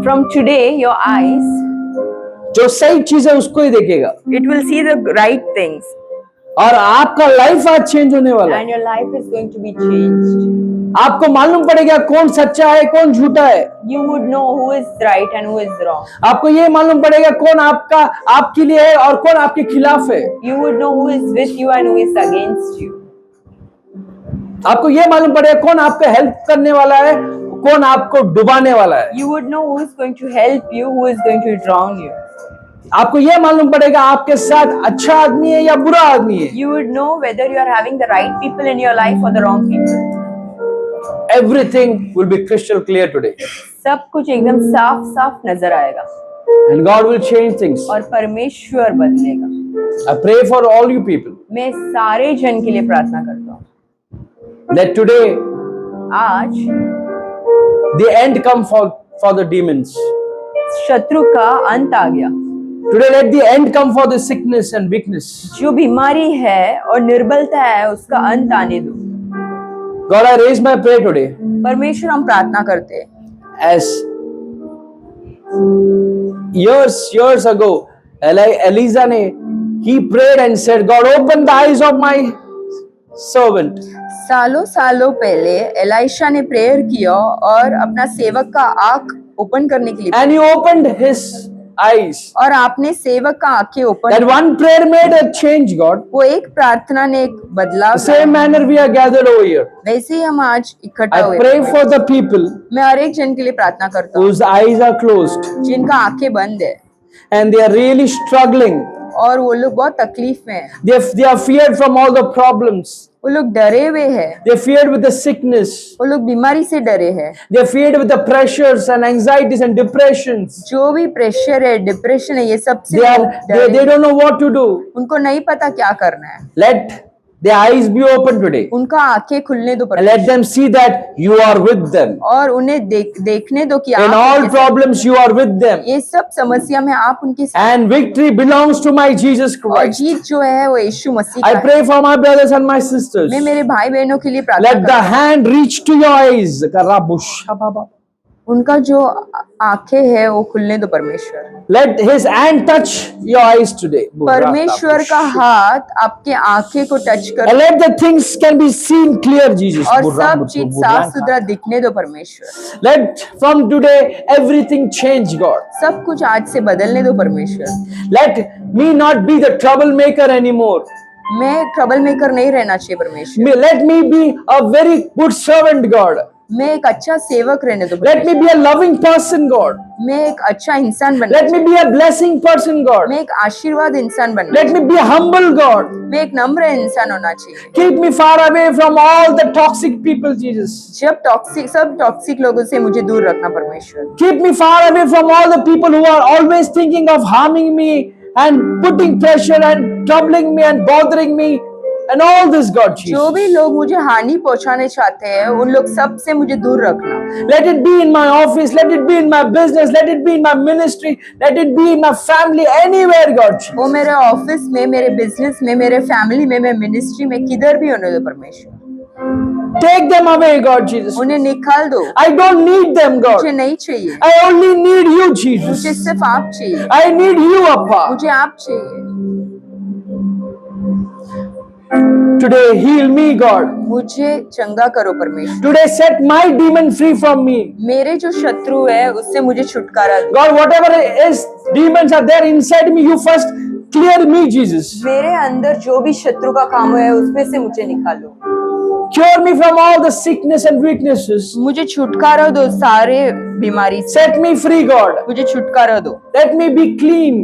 From today, your eyes, जो सही चीज है उसको ही देखेगा, it will see the right things, और आपका लाइफ आज चेंज होने वाला है। and your life is going to be changed. आपको मालूम पड़ेगा कौन सच्चा है कौन झूठा है। You would know who is right and who is wrong. आपको ये मालूम पड़ेगा कौन आपके लिए है और कौन आपके खिलाफ है। You would know who is with you and who is against you. आपको ये मालूम पड़ेगा कौन आपको हेल्प करने वाला है, कौन आपको डुबाने वाला है। You would know who is going to help you, who is going to drown you. आपको ये मालूम पड़ेगा आपके साथ अच्छा आदमी है या बुरा आदमी है। You would know whether you are having the right people in your life or the wrong people. Everything will be crystal clear today, सब कुछ एकदम साफ साफ नजर आएगा and God will change things. और परमेश्वर बदलेगा। I pray for all you people. मैं सारे जन के लिए प्रार्थना करता हूँ। Let today आज the end come for the demons. शत्रु का अंत आ गया। Today let the end come for the sickness and weakness. जो बीमारी है और निर्बलता है उसका अंत आने दो। God, I raise my prayer today परमेश्वर हम प्रार्थना करते हैं। as years ago, Eliza he prayed and said, God, open the eyes of my servant. सालों सालों पहले एलाइशा ने प्रेयर किया और अपना सेवक का आंख ओपन करने के लिए, And he opened his eyes. और आपने सेवक का आंखें open, That one prayer made a change, God. वो एक प्रार्थना ने एक बदलाव The same manner we are gathered over here. वैसे ही हम आज इकट्ठा I हुए। pray for the people मैं हर एक जन के लिए प्रार्थना करता हूँ whose eyes are closed जिनका आंखें बंद है and they are really struggling. और वो लोग बहुत तकलीफ में हैं। They are feared from all the problems. वो लोग डरे हुए हैं, They are feared with the sickness. वो लोग बीमारी से डरे हैं। They are feared with the pressures and anxieties and depressions. जो भी प्रेशर है, डिप्रेशन है, ये सबसे They लोग डरे they हैं। don't know what to do. उनको नहीं पता क्या करना है। Let their eyes be open today. उनका आंखें खुलने दो And let them see that you are with them. और उन्हें देखने दो कि In आप all उनके साथ- problems you are with them. ये सब समस्या में आप उनके साथ, And victory belongs to my Jesus और Christ. जीत जो है वो यीशु मसीह I का है। pray for my brothers and my sisters. मैं मेरे भाई बहनों के लिए प्रार्थना Let the करता हूँ। hand reach to your eyes. Karabusha baba. उनका जो आंखें है वो खुलने दो परमेश्वर। Let his hand touch your eyes today. परमेश्वर का हाथ आपके आंखें को टच And कर, let the things can be seen clear, Jesus. और सब चीज साफ सुथरा दिखने दो परमेश्वर। Let from today everything change, God. सब कुछ आज से बदलने दो परमेश्वर। Let me not be the troublemaker anymore. मैं ट्रबल मेकर नहीं रहना चाहिए परमेश्वर। Let me be a very good servant, God. मैं एक अच्छा सेवक रहने दो Let me परमेश्वर। be a loving person, God. मैं एक अच्छा इंसान बनना Let me चाहिए। be a blessing person, God. मैं एक आशीर्वाद इंसान बनना Let me be humble, God. चाहिए। मैं एक नम्र इंसान होना चाहिए। Keep me far away from all the toxic people, Jesus. सब टॉक्सिक लोगों से मुझे दूर रखना परमेश्वर। Keep me far away from all the people who are always thinking of harming me and putting pressure and troubling me and bothering me and all this, God, जो Jesus. भी लोग मुझे हानि पहुंचाने चाहते हैं उन लोग सब से मुझे दूर रखना। Let it be in my office, let it be in my business, let it be in my ministry, let it be in my family, anywhere, God, Jesus. वो मेरे ऑफिस में, मेरे बिजनेस में, मेरे फैमिली में, मेरे मिनिस्ट्री में, किधर भी होने दो परमेश्वर। Take them away, God Jesus. उन्हें निकाल दो, I don't need them, God. मुझे नहीं चाहिए, I only need you, मुझे Jesus. सिर्फ आप चाहिए, I need you, Appa. मुझे आप चाहिए। Today, heal me, God. मुझे चंगा करो परमेश्वर, Today, set my demon free from me. मेरे जो शत्रु है उससे मुझे छुटकारा दो। God, whatever is demons are there inside me, you first clear me, Jesus. मेरे अंदर जो भी शत्रु का काम है उसमें से मुझे निकालो, Cure me from all the sickness and weaknesses. मुझे छुटकारा दो सारे बीमारी से, Set me free, God. मुझे छुटकारा दो, Let me be clean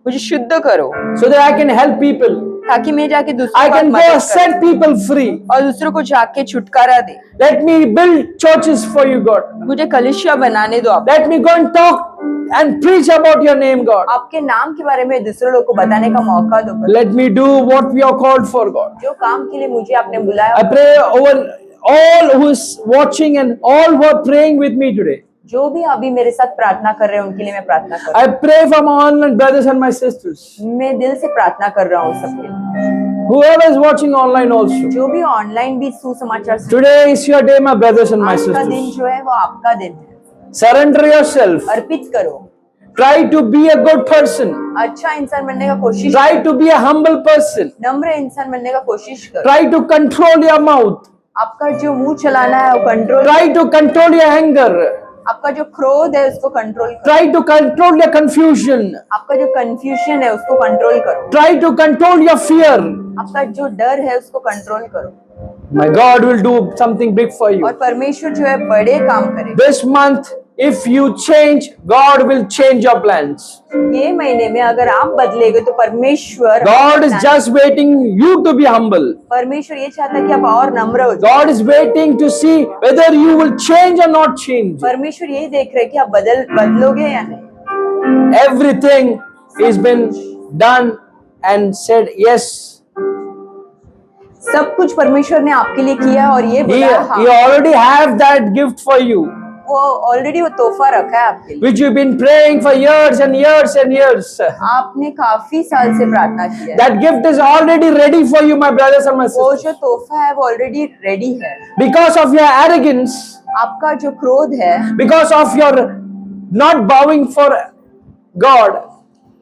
मुझे शुद्ध करो, so that I can help people. ताकि मैं जाके दूसरों I को can go मदद set करूं people free. और दूसरों को जाके छुटकारा दे। Let me build churches for you, God. मुझे कलिसिया बनाने दो आप, Let me go and talk and preach about your name, God. आपके नाम के बारे में दूसरे लोग को बताने का मौका दो। Let me do what we are called for, God. जो काम के लिए मुझे आपने बुलाया, I pray over all who is watching and all who are praying with me today. जो भी अभी मेरे साथ प्रार्थना कर रहे हैं उनके लिए मैं प्रार्थना कर I pray for my online brothers and my sisters. मैं दिल से प्रार्थना कर रहा हूँ सबके लिए। Whoever is watching online also. जो भी ऑनलाइन भी सुसमाचार सुन, Today is your day, my brothers and my आज का दिन sisters. जो है वो आपका दिन है, Surrender yourself. अर्पित करो, Try to be a good person. अच्छा इंसान बनने का कोशिश, Try to be a humble person. नम्र इंसान बनने का कोशिश करो, Try to control your mouth. आपका जो मुंह चलाना है वो control, Try to control your anger. आपका जो क्रोध है उसको कंट्रोल करो, Try to control your confusion. आपका जो कंफ्यूजन है उसको कंट्रोल करो, Try to control your fear. आपका जो डर है उसको कंट्रोल करो, My God will do something big for और you. परमेश्वर जो है बड़े काम करे। This month, if you change, God will change your plans. ये महीने में अगर आप बदलेगे तो परमेश्वर, God is just waiting you to be humble. परमेश्वर ये चाहता है कि आप और नम्र हो जाओ। God is waiting to see whether you will change or not change. परमेश्वर ये देख रहे हैं कि आप बदलोगे या नहीं। Everything has been done and said yes. सब कुछ परमेश्वर ने आपके लिए किया और ये He, बोला he हाँ, already have that gift for you, वो ऑलरेडी वो तोहफा रखा है आपके लिए। which you've been praying for years and years and years. आपने काफी साल से प्रार्थना की है, That gift is already ready for you, my brothers and my वो sisters. जो तोहफा है वो ऑलरेडी रेडी है। Because of your arrogance, आपका जो क्रोध है, because of your not bowing for God,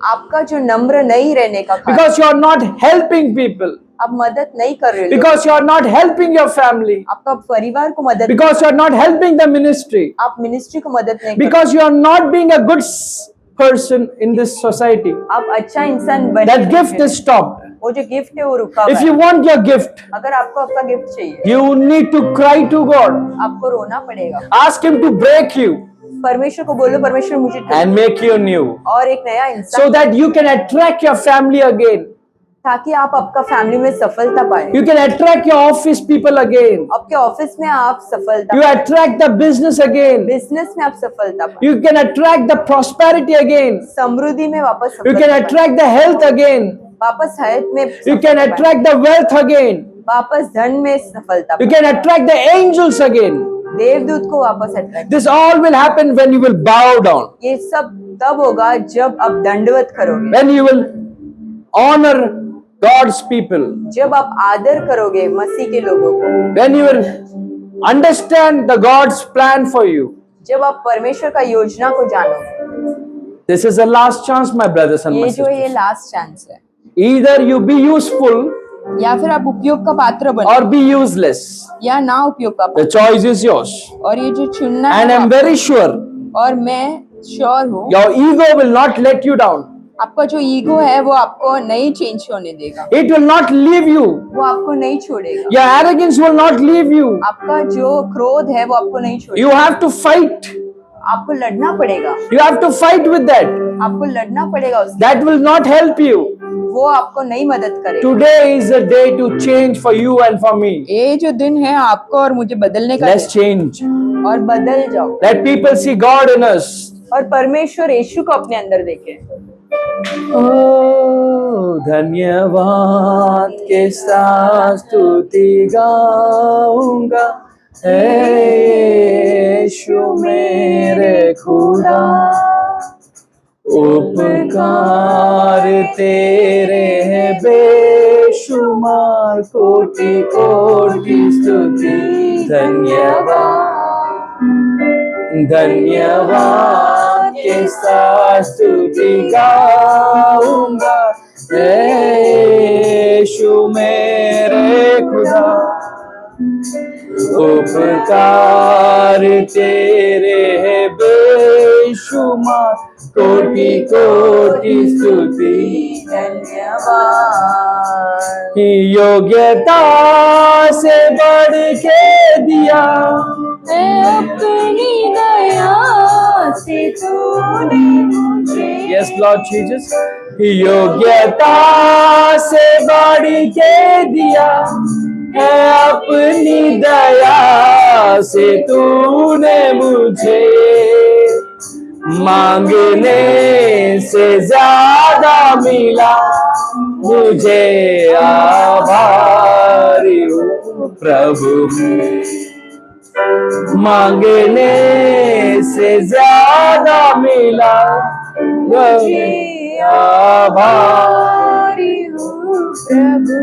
आपका जो नम्र नहीं रहने का कारण, because you are not helping people, आप मदद नहीं कर रहे हो, because you are not helping your family, आपका परिवार को मदद, because you are not helping the ministry, आप मिनिस्ट्री को मदद नहीं कर, because you are not being a good person in this society. आप अच्छा इंसान बने, That gift is stopped. वो जो गिफ्ट है वो रुका हुआ If है। you want your gift, अगर आपको आपका गिफ्ट चाहिए, you need to cry to God. आपको रोना पड़ेगा, Ask Him to break you परमेश्वर को बोलो परमेश्वर मुझे दो, and make you new, और एक नया so इंसान, that you can attract your family again. ताकि आप आपका फैमिली में सफलता पाए, You can attract your office people again. आपके ऑफिस में आप सफलता, You attract the business again. Business में आप सफलता पाए, You can attract the prosperity again. समृद्धि में वापस You सफलता can पाए, attract the health again. वापस हयात में You can सफलता पाए, attract the wealth again. वापस धन में सफलता You पाए, can attract the angels again. देवदूत को वापस attract. This all will happen when you will bow down, ये सब तब होगा जब आप दंडवत करोगे, when you will honor God's people, जब आप आदर करोगे मसीह के लोगों को, when you will understand the God's plan for you. जब आप परमेश्वर का योजना को जानोगे। This is the last chance, my brothers and my ये जो है ये sisters. लास्ट चांस है, Either you be useful या फिर आप उपयोग का पात्र बनो or be useless. या ना उपयोग का The choice is yours. पात्र। और ये जो चुनना And है I'm very sure और मैं श्योर हूँ your ego will not let you down. आपका जो ईगो है वो आपको नहीं चेंज होने देगा, It will not leave you. वो आपको नहीं छोड़ेगा, Your arrogance will not leave you. आपका जो क्रोध है वो आपको नहीं छोड़ेगा, You have to fight. आपको लड़ना पड़ेगा, You have to fight with that. आपको लड़ना पड़ेगा उससे, That will not help you. वो आपको नहीं मदद करेगा। Today is a day to change for you and for me. ये जो दिन है आपको और मुझे बदलने का Let's change. है, और बदल जाओ Let people see God in us. और परमेश्वर यीशु को अपने अंदर देखे। Oh, धन्यवाद के साथ स्तुति गाऊंगा, हे यीशु मेरे खुदा, उपकार तेरे हैं बेशुमार, बेशुमार कोटि कोटि स्तुति धन्यवाद धन्यवाद के साथ स्तुति गाऊंगा यीशु मेरे खुदा उपकार तेरे है बेशुमार कोटि कोटि स्तुति धन्यवाद योग्यता से बढ़ के दिया अपनी दया से तूने मुझे यस लॉर्ड जीसस योग्यता से बढ़ के दिया है अपनी दया से तूने मुझे मांगने से ज्यादा मिला मुझे आभारी हूँ प्रभु मांगने से ज्यादा मिला मुझे आभारी हूँ प्रभु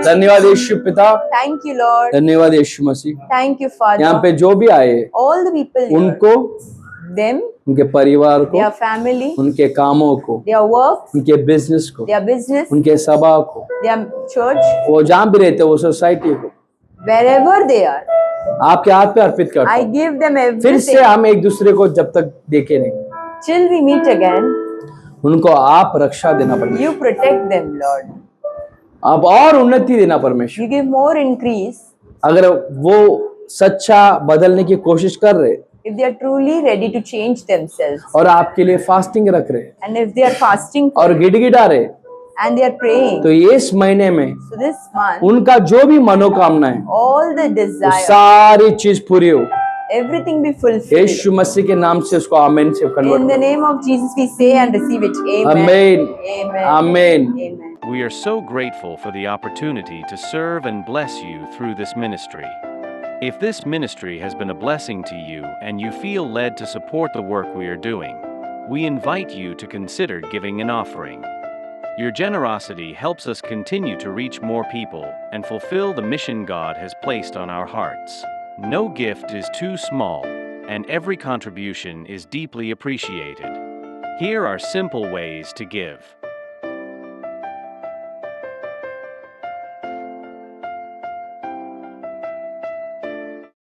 धन्यवाद यीशु पिता Thank you, Lord. धन्यवाद यीशु मसीह Thank you, Father. यहाँ पे जो भी आए All the people here, उनको them, उनके परिवार को their family, उनके कामों को their work, उनके बिजनेस को their business, उनके सभा को their church, वो जहाँ भी रहते वो सोसाइटी को wherever they are, आपके हाथ पे अर्पित करता I हूँ give them फिर से everything. हम एक दूसरे को जब तक देखे नहीं Till we meet again, उनको आप रक्षा देना परमेश्वर you protect them, Lord. आप और उन्नति देना परमेश्वर You give more increase. अगर वो सच्चा बदलने की कोशिश कर रहे If they are truly ready to change themselves, और आपके लिए फास्टिंग रख रहे and if they are fasting और गिड़गिड़ा रहे and they are praying, तो ये इस महीने में so this month, उनका जो भी मनोकामना है all the वो desire, सारी चीज पूरी हो everything be fulfilled. यीशु मसीह के नाम से उसको आमीन से In the convert name of Jesus, we say and receive it. Amen. आमीन Amen. आमीन Amen. We are so grateful for the opportunity to serve and bless you through this ministry. If this ministry has been a blessing to you and you feel led to support the work we are doing, we invite you to consider giving an offering. Your generosity helps us continue to reach more people and fulfill the mission God has placed on our hearts. No gift is too small, and every contribution is deeply appreciated. Here are simple ways to give.